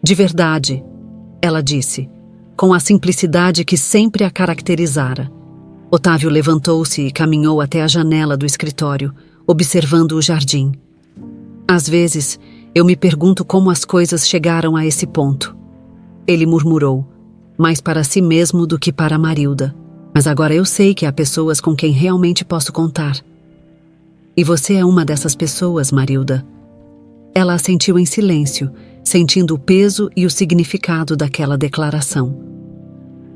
Speaker 1: De verdade, ela disse, com a simplicidade que sempre a caracterizara. Otávio levantou-se e caminhou até a janela do escritório, observando o jardim. Às vezes, eu me pergunto como as coisas chegaram a esse ponto. Ele murmurou, mais para si mesmo do que para Marilda. Mas agora eu sei que há pessoas com quem realmente posso contar. E você é uma dessas pessoas, Marilda. Ela assentiu em silêncio, sentindo o peso e o significado daquela declaração.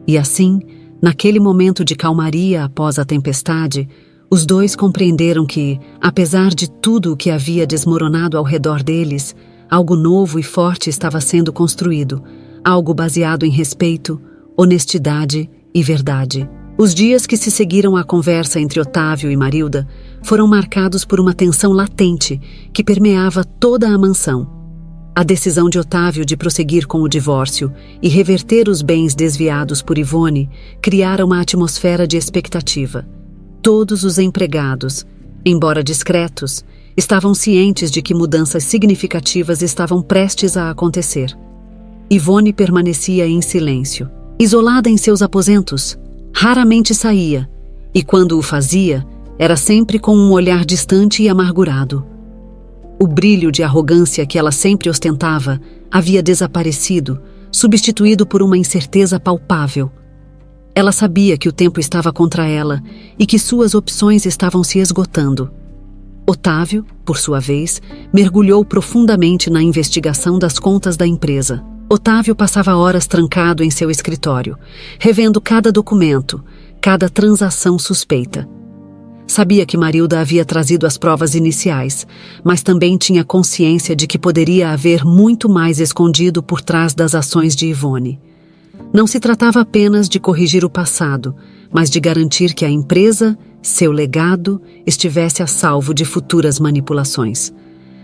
Speaker 1: E assim, naquele momento de calmaria após a tempestade, os dois compreenderam que, apesar de tudo o que havia desmoronado ao redor deles, algo novo e forte estava sendo construído, algo baseado em respeito, honestidade e verdade. Os dias que se seguiram à conversa entre Otávio e Marilda foram marcados por uma tensão latente que permeava toda a mansão. A decisão de Otávio de prosseguir com o divórcio e reverter os bens desviados por Ivone criara uma atmosfera de expectativa. Todos os empregados, embora discretos, estavam cientes de que mudanças significativas estavam prestes a acontecer. Ivone permanecia em silêncio, isolada em seus aposentos. Raramente saía, e quando o fazia, era sempre com um olhar distante e amargurado. O brilho de arrogância que ela sempre ostentava havia desaparecido, substituído por uma incerteza palpável. Ela sabia que o tempo estava contra ela e que suas opções estavam se esgotando. Otávio, por sua vez, mergulhou profundamente na investigação das contas da empresa. Otávio passava horas trancado em seu escritório, revendo cada documento, cada transação suspeita. Sabia que Marilda havia trazido as provas iniciais, mas também tinha consciência de que poderia haver muito mais escondido por trás das ações de Ivone. Não se tratava apenas de corrigir o passado, mas de garantir que a empresa, seu legado, estivesse a salvo de futuras manipulações.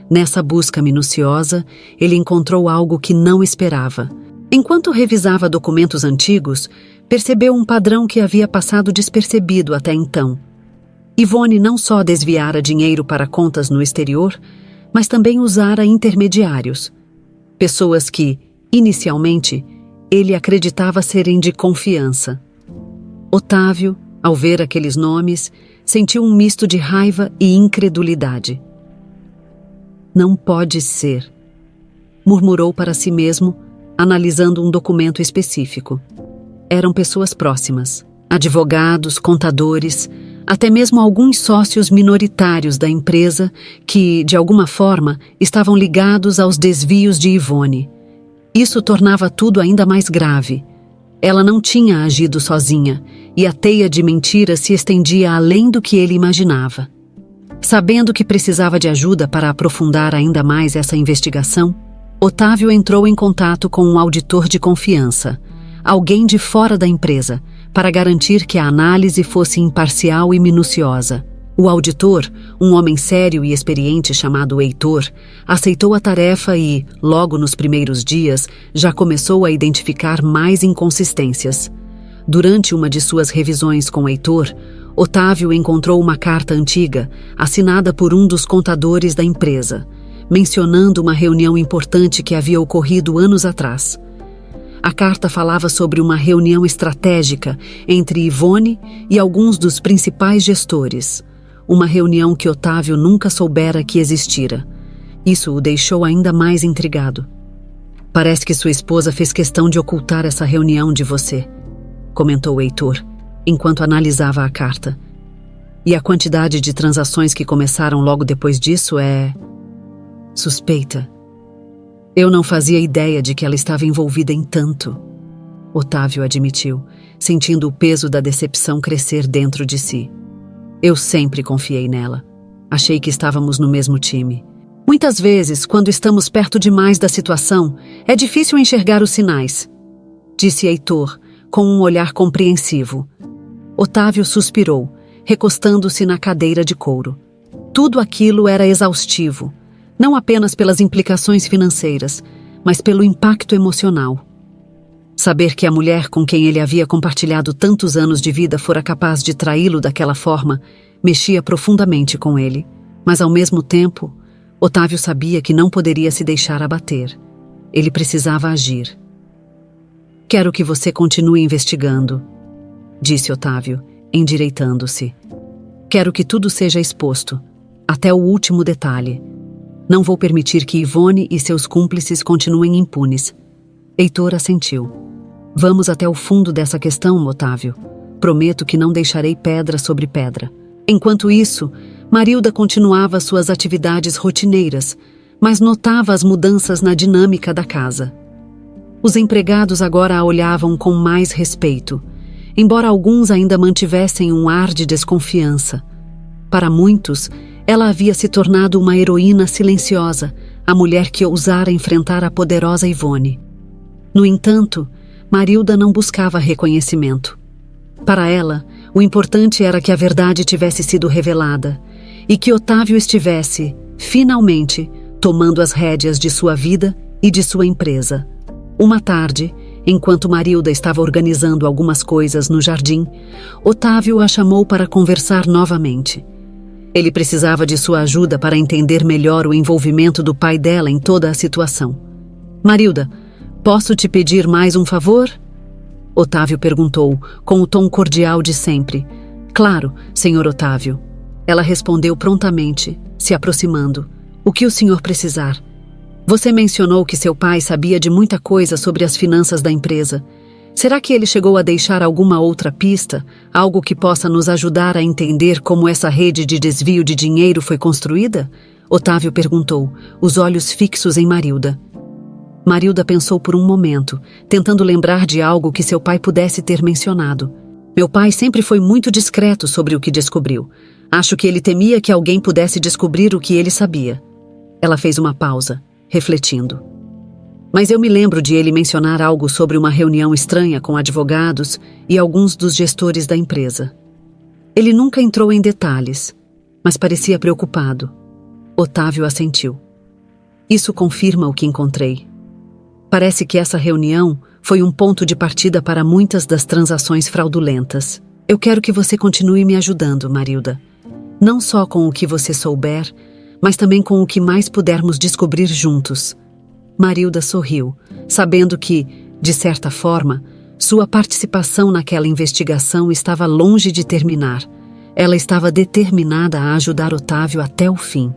Speaker 1: Nessa busca minuciosa, ele encontrou algo que não esperava. Enquanto revisava documentos antigos, percebeu um padrão que havia passado despercebido até então. Ivone não só desviara dinheiro para contas no exterior, mas também usara intermediários. Pessoas que, inicialmente, ele acreditava serem de confiança. Otávio, ao ver aqueles nomes, sentiu um misto de raiva e incredulidade. Não pode ser, murmurou para si mesmo, analisando um documento específico. Eram pessoas próximas, advogados, contadores, até mesmo alguns sócios minoritários da empresa que, de alguma forma, estavam ligados aos desvios de Yvonne. Isso tornava tudo ainda mais grave. Ela não tinha agido sozinha, e a teia de mentiras se estendia além do que ele imaginava. Sabendo que precisava de ajuda para aprofundar ainda mais essa investigação, Otávio entrou em contato com um auditor de confiança, alguém de fora da empresa, para garantir que a análise fosse imparcial e minuciosa. O auditor, um homem sério e experiente chamado Heitor, aceitou a tarefa e, logo nos primeiros dias, já começou a identificar mais inconsistências. Durante uma de suas revisões com Heitor, Otávio encontrou uma carta antiga, assinada por um dos contadores da empresa, mencionando uma reunião importante que havia ocorrido anos atrás. A carta falava sobre uma reunião estratégica entre Yvonne e alguns dos principais gestores, uma reunião que Otávio nunca soubera que existira. Isso o deixou ainda mais intrigado. Parece que sua esposa fez questão de ocultar essa reunião de você, comentou Heitor, enquanto analisava a carta. E a quantidade de transações que começaram logo depois disso é suspeita. Eu não fazia ideia de que ela estava envolvida em tanto, Otávio admitiu, sentindo o peso da decepção crescer dentro de si. Eu sempre confiei nela. Achei que estávamos no mesmo time. Muitas vezes, quando estamos perto demais da situação, é difícil enxergar os sinais, disse Heitor, com um olhar compreensivo. Otávio suspirou, recostando-se na cadeira de couro. Tudo aquilo era exaustivo, não apenas pelas implicações financeiras, mas pelo impacto emocional. Saber que a mulher com quem ele havia compartilhado tantos anos de vida fora capaz de traí-lo daquela forma mexia profundamente com ele, mas ao mesmo tempo, Otávio sabia que não poderia se deixar abater. Ele precisava agir. Quero que você continue investigando, disse Otávio, endireitando-se. Quero que tudo seja exposto, até o último detalhe. Não vou permitir que Yvonne e seus cúmplices continuem impunes. Heitor assentiu. Vamos até o fundo dessa questão, Otávio. Prometo que não deixarei pedra sobre pedra. Enquanto isso, Marilda continuava suas atividades rotineiras, mas notava as mudanças na dinâmica da casa. Os empregados agora a olhavam com mais respeito, embora alguns ainda mantivessem um ar de desconfiança. Para muitos, ela havia se tornado uma heroína silenciosa, a mulher que ousara enfrentar a poderosa Yvonne. No entanto, Marilda não buscava reconhecimento. Para ela, o importante era que a verdade tivesse sido revelada e que Otávio estivesse, finalmente, tomando as rédeas de sua vida e de sua empresa. Uma tarde, enquanto Marilda estava organizando algumas coisas no jardim, Otávio a chamou para conversar novamente. Ele precisava de sua ajuda para entender melhor o envolvimento do pai dela em toda a situação. Marilda, posso te pedir mais um favor? Otávio perguntou, com o tom cordial de sempre. Claro, senhor Otávio. Ela respondeu prontamente, se aproximando. O que o senhor precisar? Você mencionou que seu pai sabia de muita coisa sobre as finanças da empresa. Será que ele chegou a deixar alguma outra pista, algo que possa nos ajudar a entender como essa rede de desvio de dinheiro foi construída? Otávio perguntou, os olhos fixos em Marilda. Marilda pensou por um momento, tentando lembrar de algo que seu pai pudesse ter mencionado. Meu pai sempre foi muito discreto sobre o que descobriu. Acho que ele temia que alguém pudesse descobrir o que ele sabia. Ela fez uma pausa, refletindo. Mas eu me lembro de ele mencionar algo sobre uma reunião estranha com advogados e alguns dos gestores da empresa. Ele nunca entrou em detalhes, mas parecia preocupado. Otávio assentiu. Isso confirma o que encontrei. Parece que essa reunião foi um ponto de partida para muitas das transações fraudulentas. Eu quero que você continue me ajudando, Marilda. Não só com o que você souber, mas também com o que mais pudermos descobrir juntos. Marilda sorriu, sabendo que, de certa forma, sua participação naquela investigação estava longe de terminar. Ela estava determinada a ajudar Otávio até o fim,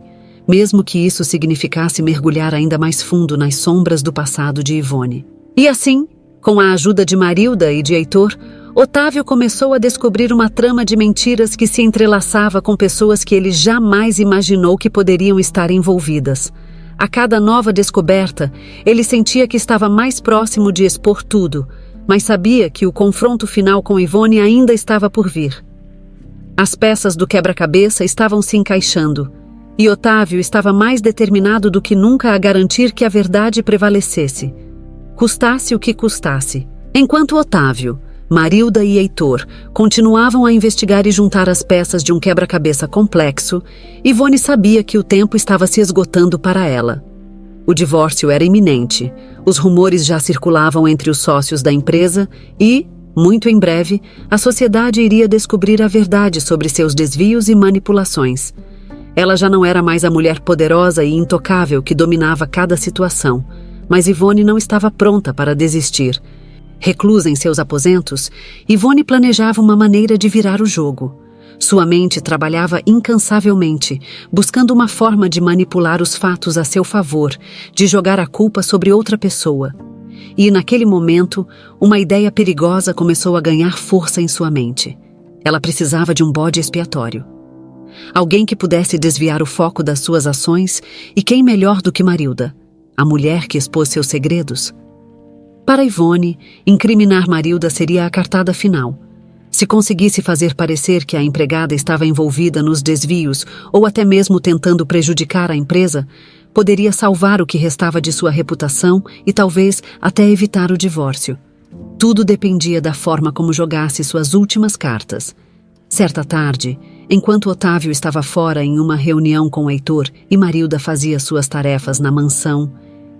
Speaker 1: mesmo que isso significasse mergulhar ainda mais fundo nas sombras do passado de Yvonne. E assim, com a ajuda de Marilda e de Heitor, Otávio começou a descobrir uma trama de mentiras que se entrelaçava com pessoas que ele jamais imaginou que poderiam estar envolvidas. A cada nova descoberta, ele sentia que estava mais próximo de expor tudo, mas sabia que o confronto final com Ivone ainda estava por vir. As peças do quebra-cabeça estavam se encaixando, e Otávio estava mais determinado do que nunca a garantir que a verdade prevalecesse, custasse o que custasse. Enquanto Otávio, Marilda e Heitor continuavam a investigar e juntar as peças de um quebra-cabeça complexo, Ivone sabia que o tempo estava se esgotando para ela. O divórcio era iminente, os rumores já circulavam entre os sócios da empresa e, muito em breve, a sociedade iria descobrir a verdade sobre seus desvios e manipulações. Ela já não era mais a mulher poderosa e intocável que dominava cada situação, mas Ivone não estava pronta para desistir. Reclusa em seus aposentos, Ivone planejava uma maneira de virar o jogo. Sua mente trabalhava incansavelmente, buscando uma forma de manipular os fatos a seu favor, de jogar a culpa sobre outra pessoa. E, naquele momento, uma ideia perigosa começou a ganhar força em sua mente. Ela precisava de um bode expiatório. Alguém que pudesse desviar o foco das suas ações, e quem melhor do que Marilda, a mulher que expôs seus segredos? Para Ivone, incriminar Marilda seria a cartada final. Se conseguisse fazer parecer que a empregada estava envolvida nos desvios ou até mesmo tentando prejudicar a empresa, poderia salvar o que restava de sua reputação e talvez até evitar o divórcio. Tudo dependia da forma como jogasse suas últimas cartas. Certa tarde, enquanto Otávio estava fora em uma reunião com Heitor e Marilda fazia suas tarefas na mansão,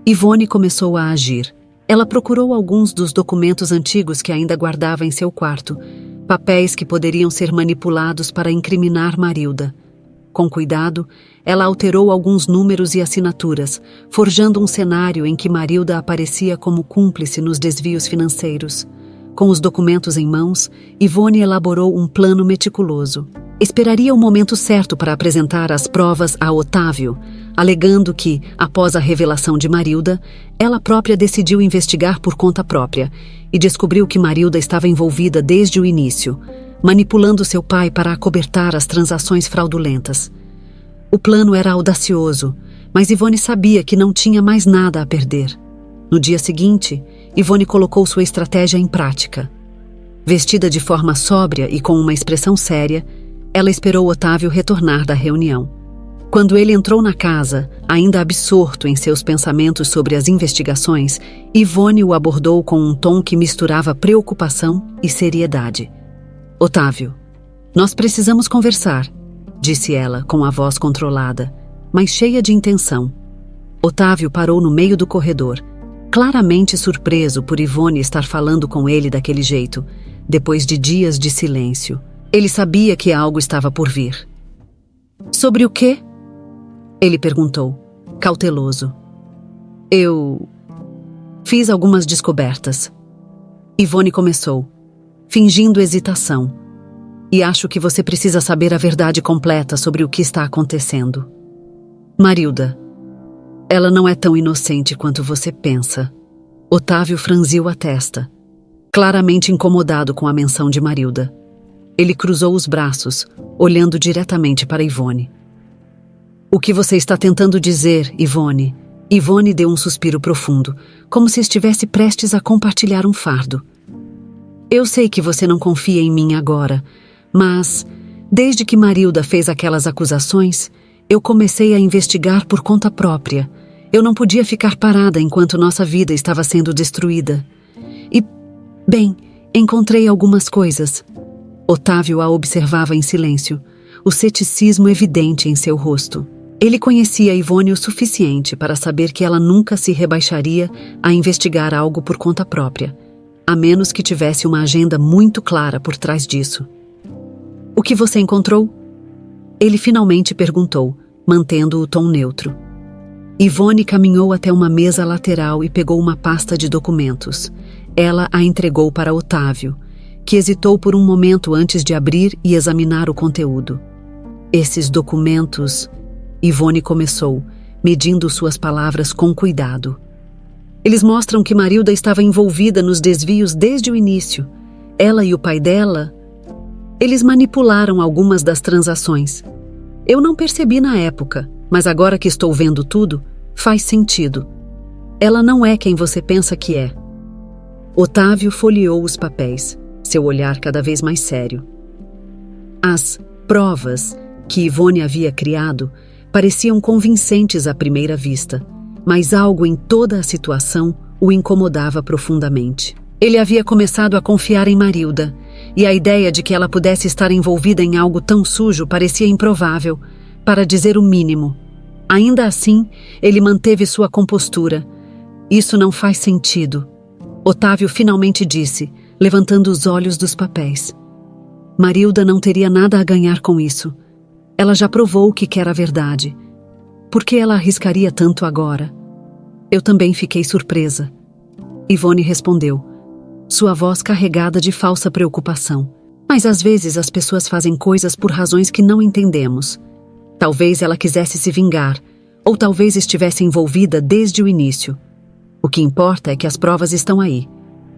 Speaker 1: Ivone começou a agir. Ela procurou alguns dos documentos antigos que ainda guardava em seu quarto, papéis que poderiam ser manipulados para incriminar Marilda. Com cuidado, ela alterou alguns números e assinaturas, forjando um cenário em que Marilda aparecia como cúmplice nos desvios financeiros. Com os documentos em mãos, Ivone elaborou um plano meticuloso. Esperaria o momento certo para apresentar as provas a Otávio, alegando que, após a revelação de Marilda, ela própria decidiu investigar por conta própria e descobriu que Marilda estava envolvida desde o início, manipulando seu pai para acobertar as transações fraudulentas. O plano era audacioso, mas Ivone sabia que não tinha mais nada a perder. No dia seguinte, Ivone colocou sua estratégia em prática. Vestida de forma sóbria e com uma expressão séria, ela esperou Otávio retornar da reunião. Quando ele entrou na casa, ainda absorto em seus pensamentos sobre as investigações, Ivone o abordou com um tom que misturava preocupação e seriedade. "Otávio, nós precisamos conversar", disse ela com a voz controlada, mas cheia de intenção. Otávio parou no meio do corredor, claramente surpreso por Ivone estar falando com ele daquele jeito, depois de dias de silêncio. Ele sabia que algo estava por vir. "Sobre o quê?" ele perguntou, cauteloso. "Eu fiz algumas descobertas." Ivone começou, fingindo hesitação. "E acho que você precisa saber a verdade completa sobre o que está acontecendo. Marilda, ela não é tão inocente quanto você pensa." Otávio franziu a testa, claramente incomodado com a menção de Marilda. Ele cruzou os braços, olhando diretamente para Ivone. "O que você está tentando dizer, Ivone?" Ivone deu um suspiro profundo, como se estivesse prestes a compartilhar um fardo. "Eu sei que você não confia em mim agora, mas, desde que Marilda fez aquelas acusações, eu comecei a investigar por conta própria. Eu não podia ficar parada enquanto nossa vida estava sendo destruída. E, bem, encontrei algumas coisas." Otávio a observava em silêncio, o ceticismo evidente em seu rosto. Ele conhecia Ivone o suficiente para saber que ela nunca se rebaixaria a investigar algo por conta própria, a menos que tivesse uma agenda muito clara por trás disso. "O que você encontrou?" ele finalmente perguntou, mantendo o tom neutro. Ivone caminhou até uma mesa lateral e pegou uma pasta de documentos. Ela a entregou para Otávio, que hesitou por um momento antes de abrir e examinar o conteúdo. "Esses documentos..." Ivone começou, medindo suas palavras com cuidado. "Eles mostram que Marilda estava envolvida nos desvios desde o início. ela e o pai dela, eles manipularam algumas das transações. Eu não percebi na época, mas agora que estou vendo tudo, faz sentido. Ela não é quem você pensa que é. Otávio folheou os papéis, seu olhar cada vez mais sério. As provas que Ivone havia criado pareciam convincentes à primeira vista, mas algo em toda a situação o incomodava profundamente. Ele havia começado a confiar em Marilda, e a ideia de que ela pudesse estar envolvida em algo tão sujo parecia improvável, para dizer o mínimo. Ainda assim, ele manteve sua compostura. Isso não faz sentido. Otávio finalmente disse, levantando os olhos dos papéis. Marilda não teria nada a ganhar com isso. Ela já provou que quer a verdade. Por que ela arriscaria tanto agora? Eu também fiquei surpresa. Ivone respondeu, sua voz carregada de falsa preocupação. Mas às vezes as pessoas fazem coisas por razões que não entendemos. Talvez ela quisesse se vingar, ou talvez estivesse envolvida desde o início. O que importa é que as provas estão aí.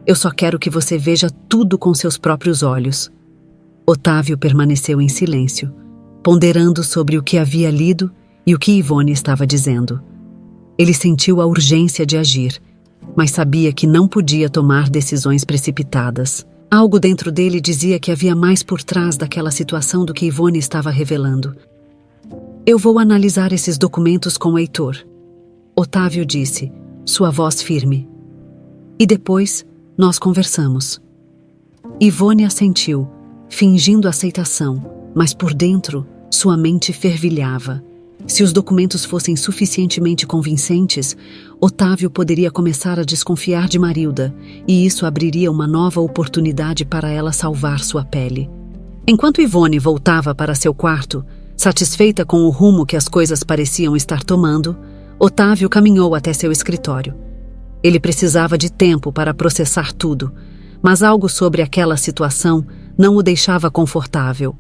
Speaker 1: Eu só quero que você veja tudo com seus próprios olhos. Otávio permaneceu em silêncio, ponderando sobre o que havia lido e o que Ivone estava dizendo. Ele sentiu a urgência de agir, mas sabia que não podia tomar decisões precipitadas. Algo dentro dele dizia que havia mais por trás daquela situação do que Ivone estava revelando. Eu vou analisar esses documentos com o Heitor, Otávio disse, sua voz firme. E depois, nós conversamos. Ivone assentiu, fingindo aceitação, mas por dentro, sua mente fervilhava. Se os documentos fossem suficientemente convincentes, Otávio poderia começar a desconfiar de Marilda, e isso abriria uma nova oportunidade para ela salvar sua pele. Enquanto Ivone voltava para seu quarto, satisfeita com o rumo que as coisas pareciam estar tomando, Otávio caminhou até seu escritório. Ele precisava de tempo para processar tudo, mas algo sobre aquela situação não o deixava confortável.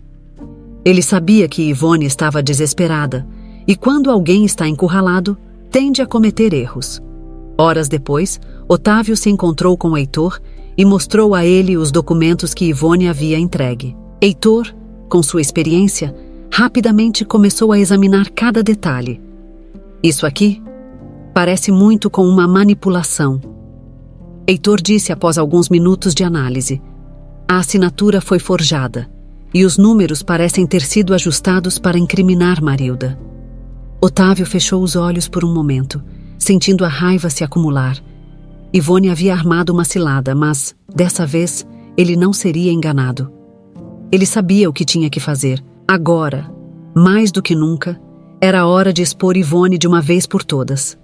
Speaker 1: Ele sabia que Ivone estava desesperada, e quando alguém está encurralado, tende a cometer erros. Horas depois, Otávio se encontrou com Heitor e mostrou a ele os documentos que Ivone havia entregue. Heitor, com sua experiência, rapidamente começou a examinar cada detalhe. Isso aqui parece muito com uma manipulação. Heitor disse após alguns minutos de análise. A assinatura foi forjada, e os números parecem ter sido ajustados para incriminar Marilda. Otávio fechou os olhos por um momento, sentindo a raiva se acumular. Ivone havia armado uma cilada, mas, dessa vez, ele não seria enganado. Ele sabia o que tinha que fazer. Agora, mais do que nunca, era hora de expor Ivone de uma vez por todas.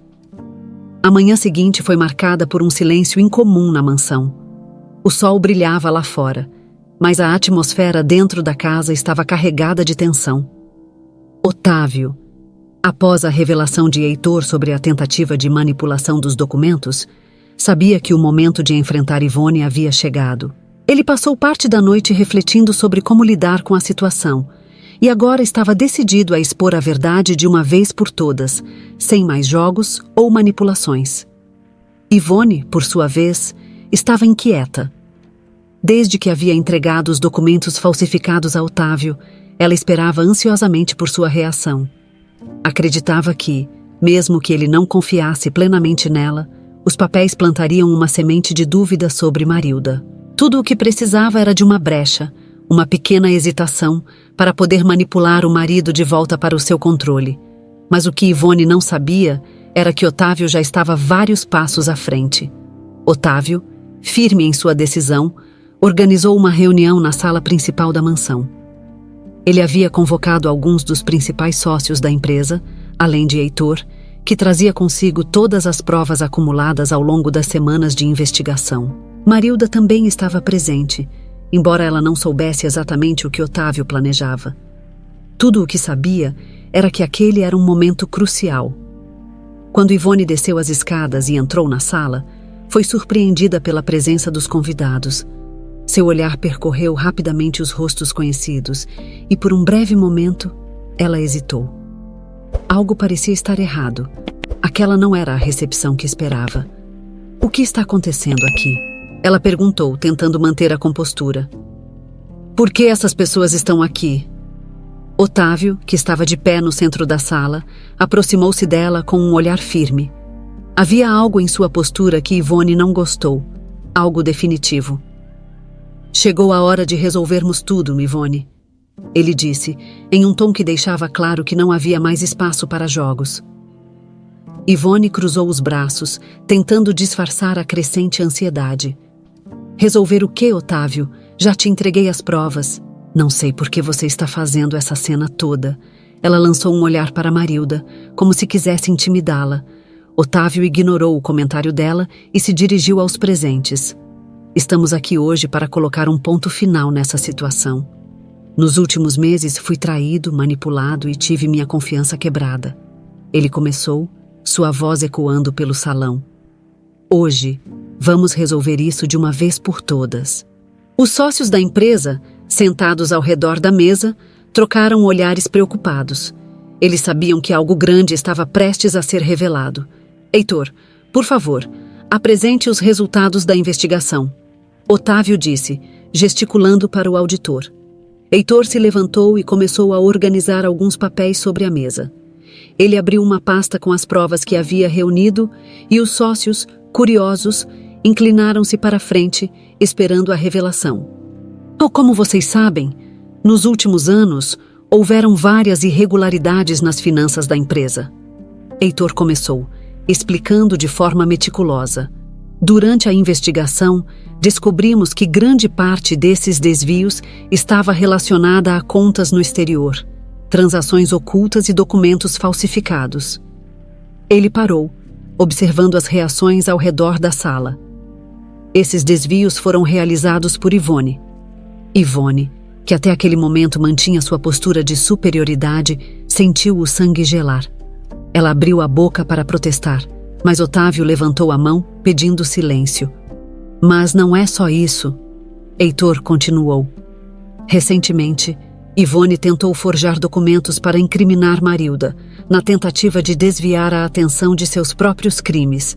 Speaker 1: A manhã seguinte foi marcada por um silêncio incomum na mansão. O sol brilhava lá fora, mas a atmosfera dentro da casa estava carregada de tensão. Otávio, após a revelação de Heitor sobre a tentativa de manipulação dos documentos, sabia que o momento de enfrentar Ivone havia chegado. Ele passou parte da noite refletindo sobre como lidar com a situação, e agora estava decidido a expor a verdade de uma vez por todas, sem mais jogos ou manipulações. Ivone, por sua vez, estava inquieta. Desde que havia entregado os documentos falsificados a Otávio, ela esperava ansiosamente por sua reação. Acreditava que, mesmo que ele não confiasse plenamente nela, os papéis plantariam uma semente de dúvida sobre Marilda. Tudo o que precisava era de uma brecha, uma pequena hesitação, para poder manipular o marido de volta para o seu controle. Mas o que Ivone não sabia era que Otávio já estava vários passos à frente. Otávio, firme em sua decisão, organizou uma reunião na sala principal da mansão. Ele havia convocado alguns dos principais sócios da empresa, além de Heitor, que trazia consigo todas as provas acumuladas ao longo das semanas de investigação. Marilda também estava presente, embora ela não soubesse exatamente o que Otávio planejava. Tudo o que sabia era que aquele era um momento crucial. Quando Ivone desceu as escadas e entrou na sala, foi surpreendida pela presença dos convidados. Seu olhar percorreu rapidamente os rostos conhecidos e, por um breve momento, ela hesitou. Algo parecia estar errado. Aquela não era a recepção que esperava. O que está acontecendo aqui? Ela perguntou, tentando manter a compostura. Por que essas pessoas estão aqui? Otávio, que estava de pé no centro da sala, aproximou-se dela com um olhar firme. Havia algo em sua postura que Ivone não gostou. Algo definitivo. Chegou a hora de resolvermos tudo, Ivone. Ele disse, em um tom que deixava claro que não havia mais espaço para jogos. Ivone cruzou os braços, tentando disfarçar a crescente ansiedade. Resolver o quê, Otávio? Já te entreguei as provas. Não sei por que você está fazendo essa cena toda. Ela lançou um olhar para Marilda, como se quisesse intimidá-la. Otávio ignorou o comentário dela e se dirigiu aos presentes. Estamos aqui hoje para colocar um ponto final nessa situação. Nos últimos meses fui traído, manipulado e tive minha confiança quebrada. Ele começou, sua voz ecoando pelo salão. Hoje, vamos resolver isso de uma vez por todas. Os sócios da empresa, sentados ao redor da mesa, trocaram olhares preocupados. Eles sabiam que algo grande estava prestes a ser revelado. Heitor, por favor, apresente os resultados da investigação. Otávio disse, gesticulando para o auditor. Heitor se levantou e começou a organizar alguns papéis sobre a mesa. Ele abriu uma pasta com as provas que havia reunido e os sócios, curiosos, inclinaram-se para a frente, esperando a revelação. Como vocês sabem, nos últimos anos, houveram várias irregularidades nas finanças da empresa. Heitor começou, explicando de forma meticulosa. Durante a investigação, descobrimos que grande parte desses desvios estava relacionada a contas no exterior, transações ocultas e documentos falsificados. Ele parou, observando as reações ao redor da sala. Esses desvios foram realizados por Ivone. Ivone, que até aquele momento mantinha sua postura de superioridade, sentiu o sangue gelar. Ela abriu a boca para protestar, mas Otávio levantou a mão, pedindo silêncio. Mas não é só isso, Heitor continuou. Recentemente, Ivone tentou forjar documentos para incriminar Marilda, na tentativa de desviar a atenção de seus próprios crimes.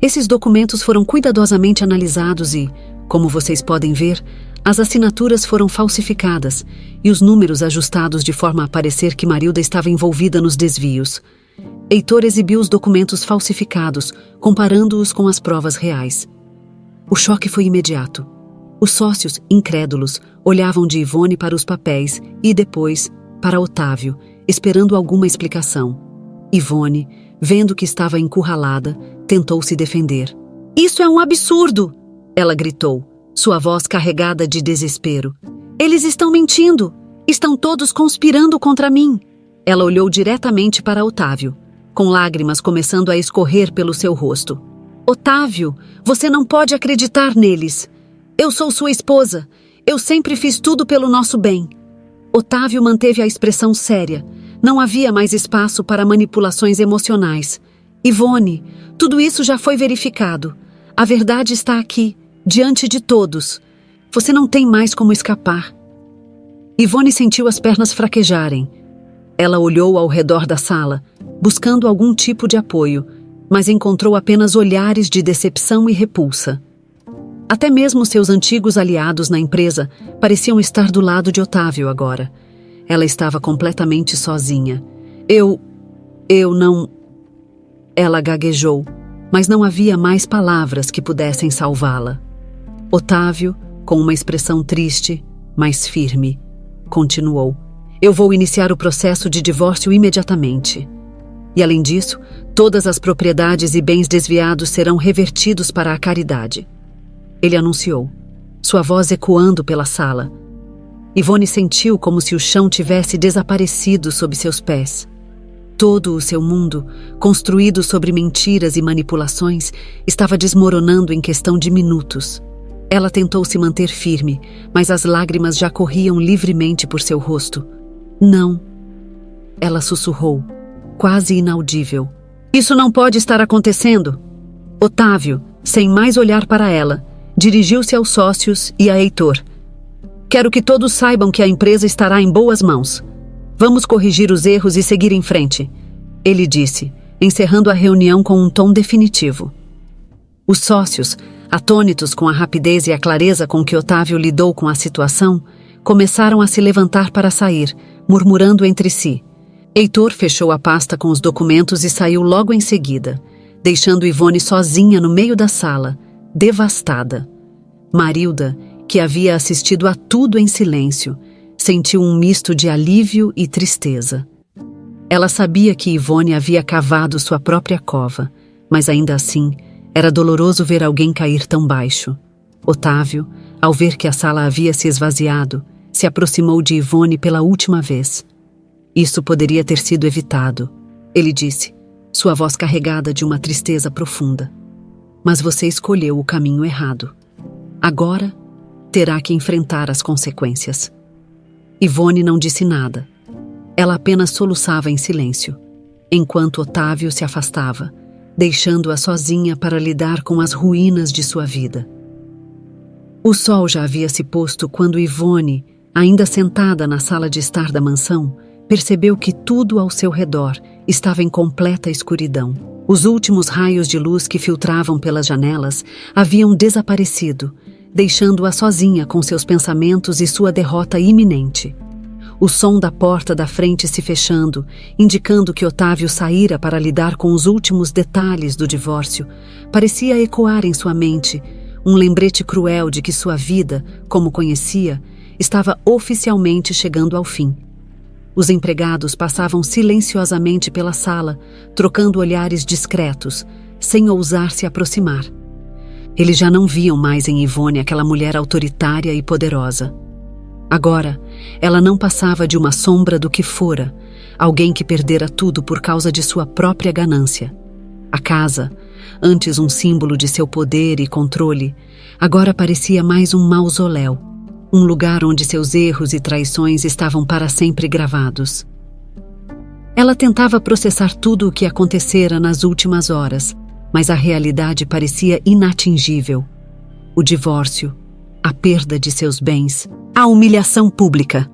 Speaker 1: Esses documentos foram cuidadosamente analisados e, como vocês podem ver, as assinaturas foram falsificadas e os números ajustados de forma a parecer que Marilda estava envolvida nos desvios. Heitor exibiu os documentos falsificados, comparando-os com as provas reais. O choque foi imediato. Os sócios, incrédulos, olhavam de Ivone para os papéis e, depois, para Otávio, esperando alguma explicação. Ivone, vendo que estava encurralada, tentou se defender. "Isso é um absurdo!" ela gritou, sua voz carregada de desespero. "Eles estão mentindo! Estão todos conspirando contra mim!" Ela olhou diretamente para Otávio, com lágrimas começando a escorrer pelo seu rosto. "Otávio, você não pode acreditar neles! Eu sou sua esposa! Eu sempre fiz tudo pelo nosso bem!" Otávio manteve a expressão séria. Não havia mais espaço para manipulações emocionais. "Ivone, tudo isso já foi verificado. A verdade está aqui, diante de todos. Você não tem mais como escapar." Ivone sentiu as pernas fraquejarem. Ela olhou ao redor da sala, buscando algum tipo de apoio, mas encontrou apenas olhares de decepção e repulsa. Até mesmo seus antigos aliados na empresa pareciam estar do lado de Otávio agora. Ela estava completamente sozinha. Eu não... Ela gaguejou, mas não havia mais palavras que pudessem salvá-la. Otávio, com uma expressão triste, mas firme, continuou. "Eu vou iniciar o processo de divórcio imediatamente. E, além disso, todas as propriedades e bens desviados serão revertidos para a caridade." Ele anunciou, sua voz ecoando pela sala. Ivone sentiu como se o chão tivesse desaparecido sob seus pés. Todo o seu mundo, construído sobre mentiras e manipulações, estava desmoronando em questão de minutos. Ela tentou se manter firme, mas as lágrimas já corriam livremente por seu rosto. "Não." Ela sussurrou, quase inaudível. "Isso não pode estar acontecendo." Otávio, sem mais olhar para ela, dirigiu-se aos sócios e a Heitor. "Quero que todos saibam que a empresa estará em boas mãos. Vamos corrigir os erros e seguir em frente", ele disse, encerrando a reunião com um tom definitivo. Os sócios, Atônitos com a rapidez e a clareza com que Otávio lidou com a situação, começaram a se levantar para sair, murmurando entre si. Heitor fechou a pasta com os documentos e saiu logo em seguida, deixando Ivone sozinha no meio da sala, devastada. Marilda, que havia assistido a tudo em silêncio, sentiu um misto de alívio e tristeza. Ela sabia que Ivone havia cavado sua própria cova, mas ainda assim, era doloroso ver alguém cair tão baixo. Otávio, ao ver que a sala havia se esvaziado, se aproximou de Ivone pela última vez. Isso poderia ter sido evitado, ele disse, sua voz carregada de uma tristeza profunda. Mas você escolheu o caminho errado. Agora, terá que enfrentar as consequências. Ivone não disse nada. Ela apenas soluçava em silêncio, enquanto Otávio se afastava, deixando-a sozinha para lidar com as ruínas de sua vida. O sol já havia se posto quando Ivone, ainda sentada na sala de estar da mansão, percebeu que tudo ao seu redor estava em completa escuridão. Os últimos raios de luz que filtravam pelas janelas haviam desaparecido, deixando-a sozinha com seus pensamentos e sua derrota iminente. O som da porta da frente se fechando, indicando que Otávio saíra para lidar com os últimos detalhes do divórcio, parecia ecoar em sua mente um lembrete cruel de que sua vida, como conhecia, estava oficialmente chegando ao fim. Os empregados passavam silenciosamente pela sala, trocando olhares discretos, sem ousar se aproximar. Eles já não viam mais em Ivone aquela mulher autoritária e poderosa. Agora, ela não passava de uma sombra do que fora, alguém que perdera tudo por causa de sua própria ganância. A casa, antes um símbolo de seu poder e controle, agora parecia mais um mausoléu, um lugar onde seus erros e traições estavam para sempre gravados. Ela tentava processar tudo o que acontecera nas últimas horas, mas a realidade parecia inatingível. O divórcio, a perda de seus bens, a humilhação pública.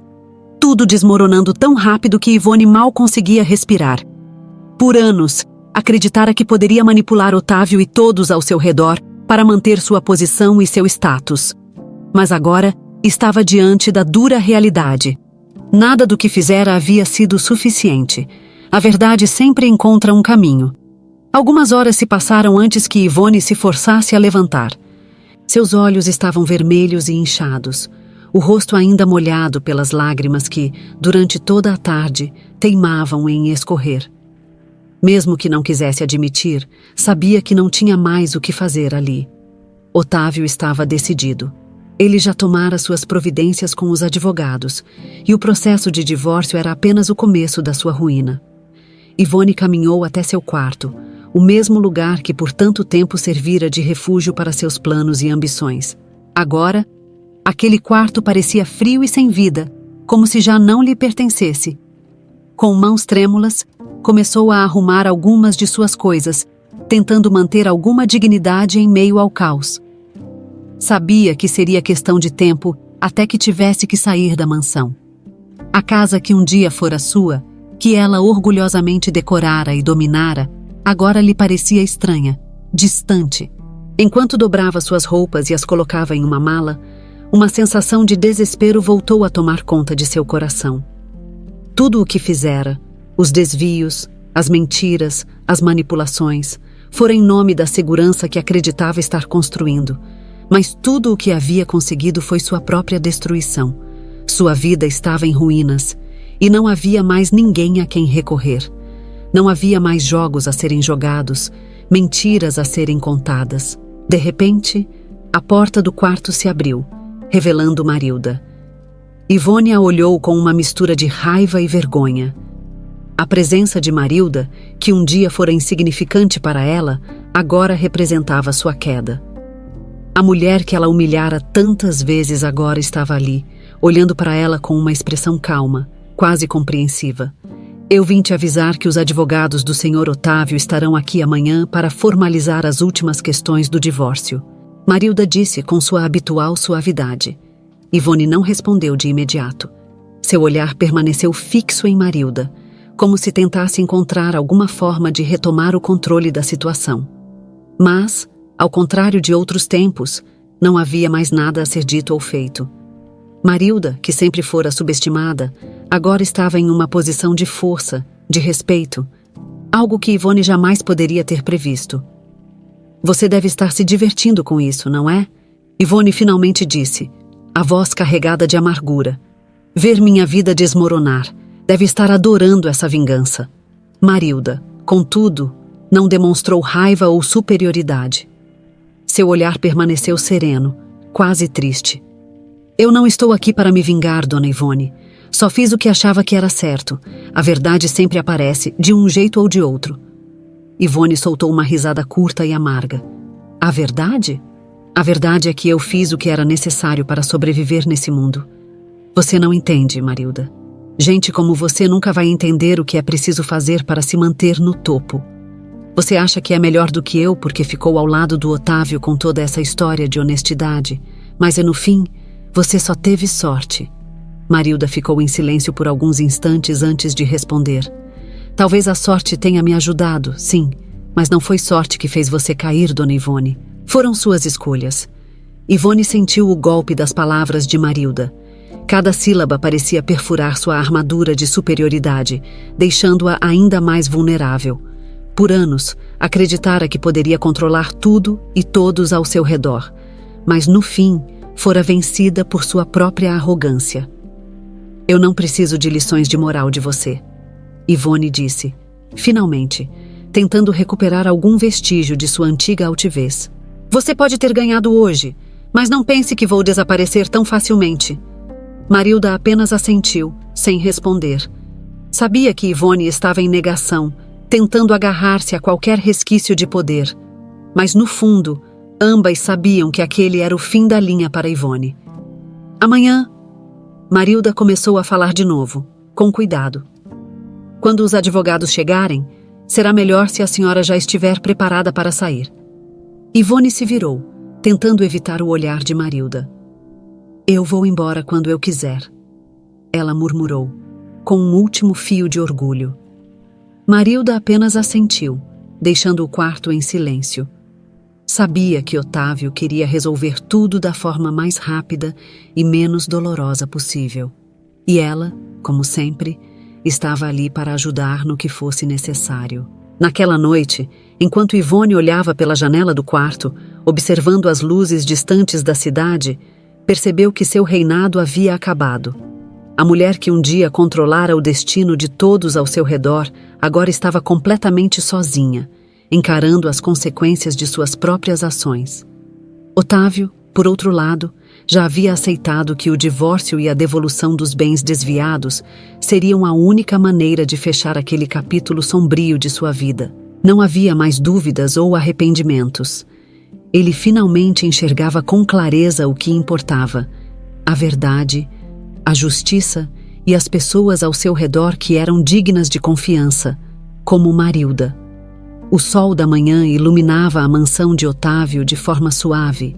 Speaker 1: Tudo desmoronando tão rápido que Ivone mal conseguia respirar. Por anos, acreditara que poderia manipular Otávio e todos ao seu redor para manter sua posição e seu status. Mas agora estava diante da dura realidade. Nada do que fizera havia sido suficiente. A verdade sempre encontra um caminho. Algumas horas se passaram antes que Ivone se forçasse a levantar. Seus olhos estavam vermelhos e inchados, o rosto ainda molhado pelas lágrimas que, durante toda a tarde, teimavam em escorrer. Mesmo que não quisesse admitir, sabia que não tinha mais o que fazer ali. Otávio estava decidido. Ele já tomara suas providências com os advogados, e o processo de divórcio era apenas o começo da sua ruína. Ivone caminhou até seu quarto, o mesmo lugar que por tanto tempo servira de refúgio para seus planos e ambições. Agora, aquele quarto parecia frio e sem vida, como se já não lhe pertencesse. Com mãos trêmulas, começou a arrumar algumas de suas coisas, tentando manter alguma dignidade em meio ao caos. Sabia que seria questão de tempo até que tivesse que sair da mansão. A casa que um dia fora sua, que ela orgulhosamente decorara e dominara, agora lhe parecia estranha, distante. Enquanto dobrava suas roupas e as colocava em uma mala, uma sensação de desespero voltou a tomar conta de seu coração. Tudo o que fizera, os desvios, as mentiras, as manipulações, fora em nome da segurança que acreditava estar construindo, mas tudo o que havia conseguido foi sua própria destruição. Sua vida estava em ruínas, e não havia mais ninguém a quem recorrer. Não havia mais jogos a serem jogados, mentiras a serem contadas. De repente, a porta do quarto se abriu, revelando Marilda. Ivone a olhou com uma mistura de raiva e vergonha. A presença de Marilda, que um dia fora insignificante para ela, agora representava sua queda. A mulher que ela humilhara tantas vezes agora estava ali, olhando para ela com uma expressão calma, quase compreensiva. Eu vim te avisar que os advogados do Sr. Otávio estarão aqui amanhã para formalizar as últimas questões do divórcio. Marilda disse com sua habitual suavidade. Ivone não respondeu de imediato. Seu olhar permaneceu fixo em Marilda, como se tentasse encontrar alguma forma de retomar o controle da situação. Mas, Ao contrário de outros tempos, não havia mais nada a ser dito ou feito. Marilda, que sempre fora subestimada, agora estava em uma posição de força, de respeito, algo que Ivone jamais poderia ter previsto. Você deve estar se divertindo com isso, não é? Ivone finalmente disse, a voz carregada de amargura. Ver minha vida desmoronar. Deve estar adorando essa vingança. Marilda, contudo, não demonstrou raiva ou superioridade. Seu olhar permaneceu sereno, quase triste. Eu não estou aqui para me vingar, dona Ivone. Só fiz o que achava que era certo. A verdade sempre aparece, de um jeito ou de outro. Ivone soltou uma risada curta e amarga. A verdade? A verdade é que eu fiz o que era necessário para sobreviver nesse mundo. Você não entende, Marilda. Gente como você nunca vai entender o que é preciso fazer para se manter no topo. Você acha que é melhor do que eu porque ficou ao lado do Otávio com toda essa história de honestidade, mas no fim, você só teve sorte. Marilda ficou em silêncio por alguns instantes antes de responder. Talvez a sorte tenha me ajudado, sim, mas não foi sorte que fez você cair, dona Ivone. Foram suas escolhas. Ivone sentiu o golpe das palavras de Marilda. Cada sílaba parecia perfurar sua armadura de superioridade, deixando-a ainda mais vulnerável. Por anos, acreditara que poderia controlar tudo e todos ao seu redor, mas no fim, fora vencida por sua própria arrogância. Eu não preciso de lições de moral de você, Ivone disse, finalmente, tentando recuperar algum vestígio de sua antiga altivez. Você pode ter ganhado hoje, mas não pense que vou desaparecer tão facilmente. Marilda apenas assentiu, sem responder. Sabia que Ivone estava em negação, tentando agarrar-se a qualquer resquício de poder. Mas no fundo, ambas sabiam que aquele era o fim da linha para Ivone. Amanhã, Marilda começou a falar de novo, com cuidado. Quando os advogados chegarem, será melhor se a senhora já estiver preparada para sair. Ivone se virou, tentando evitar o olhar de Marilda. Eu vou embora quando eu quiser, ela murmurou, com um último fio de orgulho. Marilda apenas assentiu, deixando o quarto em silêncio. Sabia que Otávio queria resolver tudo da forma mais rápida e menos dolorosa possível. E ela, como sempre, estava ali para ajudar no que fosse necessário. Naquela noite, enquanto Ivone olhava pela janela do quarto, observando as luzes distantes da cidade, percebeu que seu reinado havia acabado. A mulher que um dia controlara o destino de todos ao seu redor agora estava completamente sozinha, encarando as consequências de suas próprias ações. Otávio, por outro lado, já havia aceitado que o divórcio e a devolução dos bens desviados seriam a única maneira de fechar aquele capítulo sombrio de sua vida. Não havia mais dúvidas ou arrependimentos. Ele finalmente enxergava com clareza o que importava: a verdade, a justiça e as pessoas ao seu redor que eram dignas de confiança, como Marilda. O sol da manhã iluminava a mansão de Otávio de forma suave,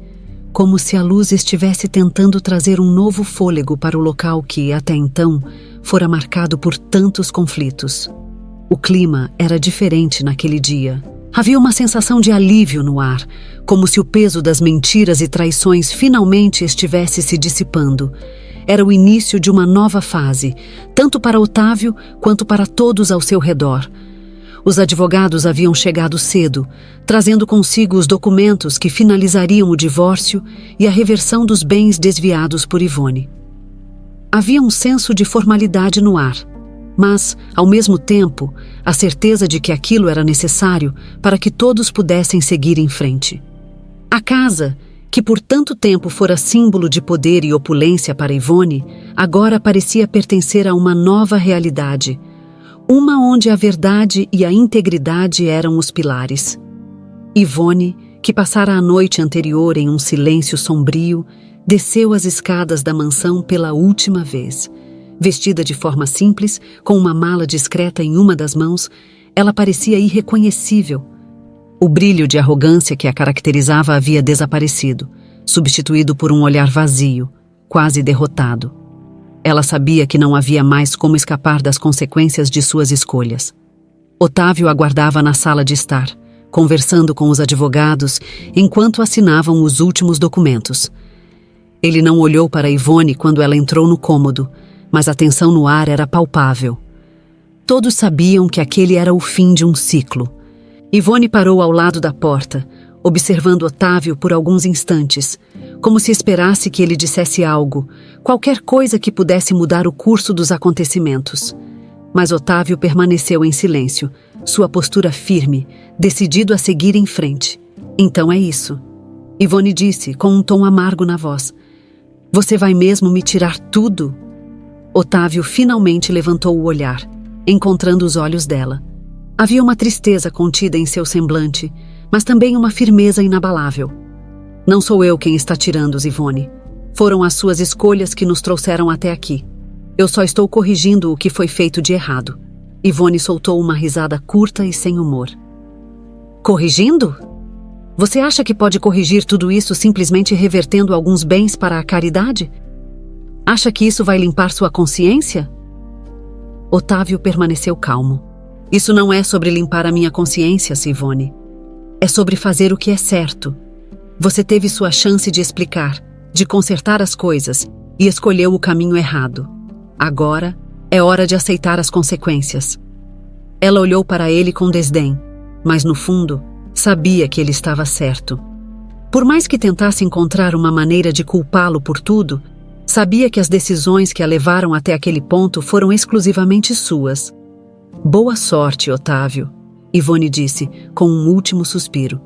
Speaker 1: como se a luz estivesse tentando trazer um novo fôlego para o local que, até então, fora marcado por tantos conflitos. O clima era diferente naquele dia. Havia uma sensação de alívio no ar, como se o peso das mentiras e traições finalmente estivesse se dissipando. Era o início de uma nova fase, tanto para Otávio quanto para todos ao seu redor. Os advogados haviam chegado cedo, trazendo consigo os documentos que finalizariam o divórcio e a reversão dos bens desviados por Ivone. Havia um senso de formalidade no ar, mas, ao mesmo tempo, a certeza de que aquilo era necessário para que todos pudessem seguir em frente. A casa, que por tanto tempo fora símbolo de poder e opulência para Ivone, agora parecia pertencer a uma nova realidade, uma onde a verdade e a integridade eram os pilares. Ivone, que passara a noite anterior em um silêncio sombrio, desceu as escadas da mansão pela última vez. Vestida de forma simples, com uma mala discreta em uma das mãos, ela parecia irreconhecível. O brilho de arrogância que a caracterizava havia desaparecido, substituído por um olhar vazio, quase derrotado. Ela sabia que não havia mais como escapar das consequências de suas escolhas. Otávio aguardava na sala de estar, conversando com os advogados enquanto assinavam os últimos documentos. Ele não olhou para Ivone quando ela entrou no cômodo, mas a tensão no ar era palpável. Todos sabiam que aquele era o fim de um ciclo. Ivone parou ao lado da porta, observando Otávio por alguns instantes, como se esperasse que ele dissesse algo, qualquer coisa que pudesse mudar o curso dos acontecimentos. Mas Otávio permaneceu em silêncio, sua postura firme, decidido a seguir em frente. Então é isso. Ivone disse, com um tom amargo na voz. Você vai mesmo me tirar tudo? Otávio finalmente levantou o olhar, encontrando os olhos dela. Havia uma tristeza contida em seu semblante, mas também uma firmeza inabalável. Não sou eu quem está tirando-os, Ivone. Foram as suas escolhas que nos trouxeram até aqui. Eu só estou corrigindo o que foi feito de errado. Ivone soltou uma risada curta e sem humor. Corrigindo? Você acha que pode corrigir tudo isso simplesmente revertendo alguns bens para a caridade? Acha que isso vai limpar sua consciência? Otávio permaneceu calmo. Isso não é sobre limpar a minha consciência, Ivone. É sobre fazer o que é certo. Você teve sua chance de explicar, de consertar as coisas e escolheu o caminho errado. Agora é hora de aceitar as consequências. Ela olhou para ele com desdém, mas no fundo sabia que ele estava certo. Por mais que tentasse encontrar uma maneira de culpá-lo por tudo, sabia que as decisões que a levaram até aquele ponto foram exclusivamente suas. Boa sorte, Otávio, Ivone disse, com um último suspiro.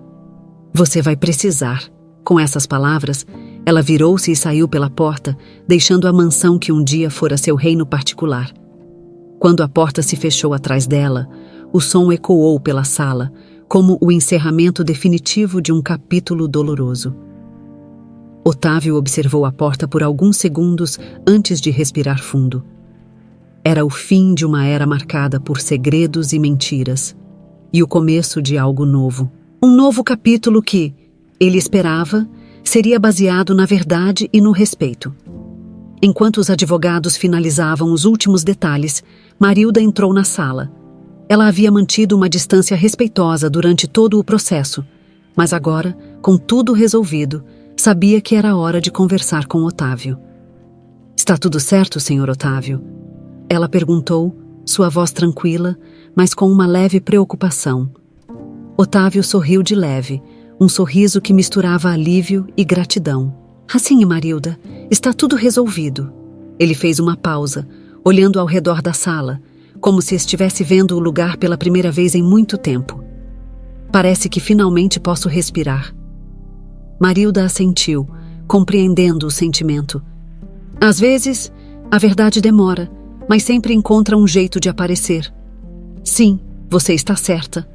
Speaker 1: Você vai precisar. Com essas palavras, ela virou-se e saiu pela porta, deixando a mansão que um dia fora seu reino particular. Quando a porta se fechou atrás dela, o som ecoou pela sala, como o encerramento definitivo de um capítulo doloroso. Otávio observou a porta por alguns segundos antes de respirar fundo. Era o fim de uma era marcada por segredos e mentiras, e o começo de algo novo. Um novo capítulo que, ele esperava, seria baseado na verdade e no respeito. Enquanto os advogados finalizavam os últimos detalhes, Marilda entrou na sala. Ela havia mantido uma distância respeitosa durante todo o processo, mas agora, com tudo resolvido, sabia que era hora de conversar com Otávio. Está tudo certo, Sr. Otávio? Ela perguntou, sua voz tranquila, mas com uma leve preocupação. Otávio sorriu de leve, um sorriso que misturava alívio e gratidão. Assim, Marilda, está tudo resolvido. Ele fez uma pausa, olhando ao redor da sala, como se estivesse vendo o lugar pela primeira vez em muito tempo. Parece que finalmente posso respirar. Marilda assentiu, compreendendo o sentimento. Às vezes, a verdade demora, mas sempre encontra um jeito de aparecer. Sim, você está certa.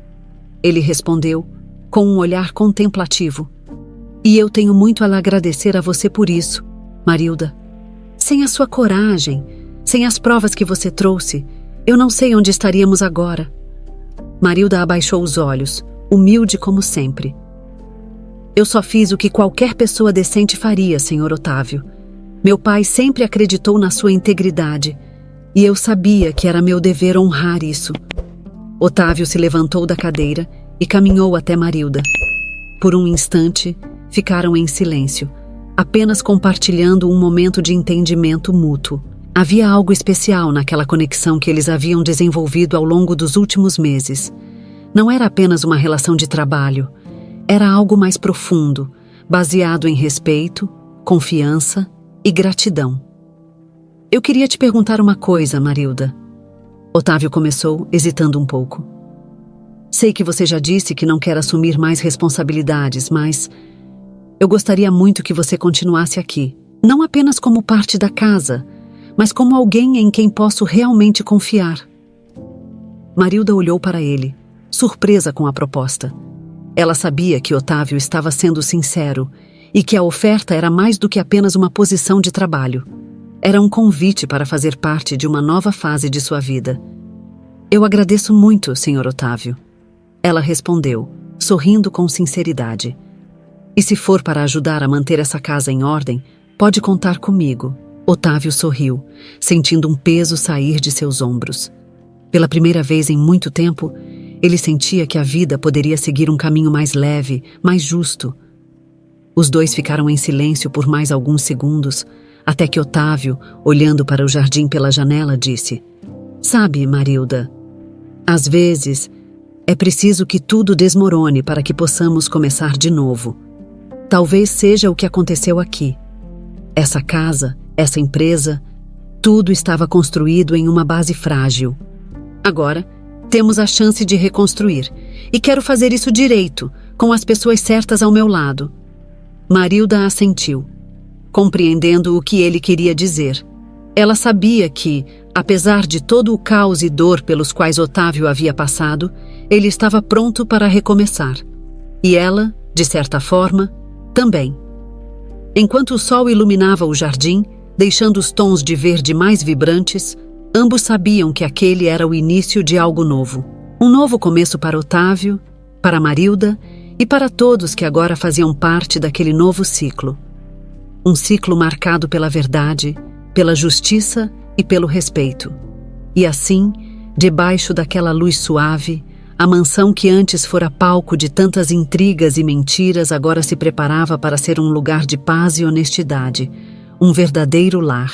Speaker 1: Ele respondeu, com um olhar contemplativo. E eu tenho muito a lhe agradecer a você por isso, Marilda. Sem a sua coragem, sem as provas que você trouxe, eu não sei onde estaríamos agora. Marilda abaixou os olhos, humilde como sempre. Eu só fiz o que qualquer pessoa decente faria, Sr. Otávio. Meu pai sempre acreditou na sua integridade, e eu sabia que era meu dever honrar isso. Otávio se levantou da cadeira e caminhou até Marilda. Por um instante, ficaram em silêncio, apenas compartilhando um momento de entendimento mútuo. Havia algo especial naquela conexão que eles haviam desenvolvido ao longo dos últimos meses. Não era apenas uma relação de trabalho, era algo mais profundo, baseado em respeito, confiança e gratidão. Eu queria te perguntar uma coisa, Marilda. Otávio começou, hesitando um pouco. Sei que você já disse que não quer assumir mais responsabilidades, mas eu gostaria muito que você continuasse aqui. Não apenas como parte da casa, mas como alguém em quem posso realmente confiar. Marilda olhou para ele, surpresa com a proposta. Ela sabia que Otávio estava sendo sincero e que a oferta era mais do que apenas uma posição de trabalho. Era um convite para fazer parte de uma nova fase de sua vida. Eu agradeço muito, Sr. Otávio. Ela respondeu, sorrindo com sinceridade. E se for para ajudar a manter essa casa em ordem, pode contar comigo. Otávio sorriu, sentindo um peso sair de seus ombros. Pela primeira vez em muito tempo, Ele sentia que a vida poderia seguir um caminho mais leve, mais justo. Os dois ficaram em silêncio por mais alguns segundos, até que Otávio, olhando para o jardim pela janela, disse: "Sabe, Marilda, às vezes é preciso que tudo desmorone para que possamos começar de novo. Talvez seja o que aconteceu aqui. Essa casa, essa empresa, tudo estava construído em uma base frágil. Agora, temos a chance de reconstruir, e quero fazer isso direito, com as pessoas certas ao meu lado." Marilda assentiu, compreendendo o que ele queria dizer. Ela sabia que, apesar de todo o caos e dor pelos quais Otávio havia passado, ele estava pronto para recomeçar. E ela, de certa forma, também. Enquanto o sol iluminava o jardim, deixando os tons de verde mais vibrantes, ambos sabiam que aquele era o início de algo novo. Um novo começo para Otávio, para Marilda e para todos que agora faziam parte daquele novo ciclo. Um ciclo marcado pela verdade, pela justiça e pelo respeito. E assim, debaixo daquela luz suave, a mansão que antes fora palco de tantas intrigas e mentiras agora se preparava para ser um lugar de paz e honestidade, um verdadeiro lar.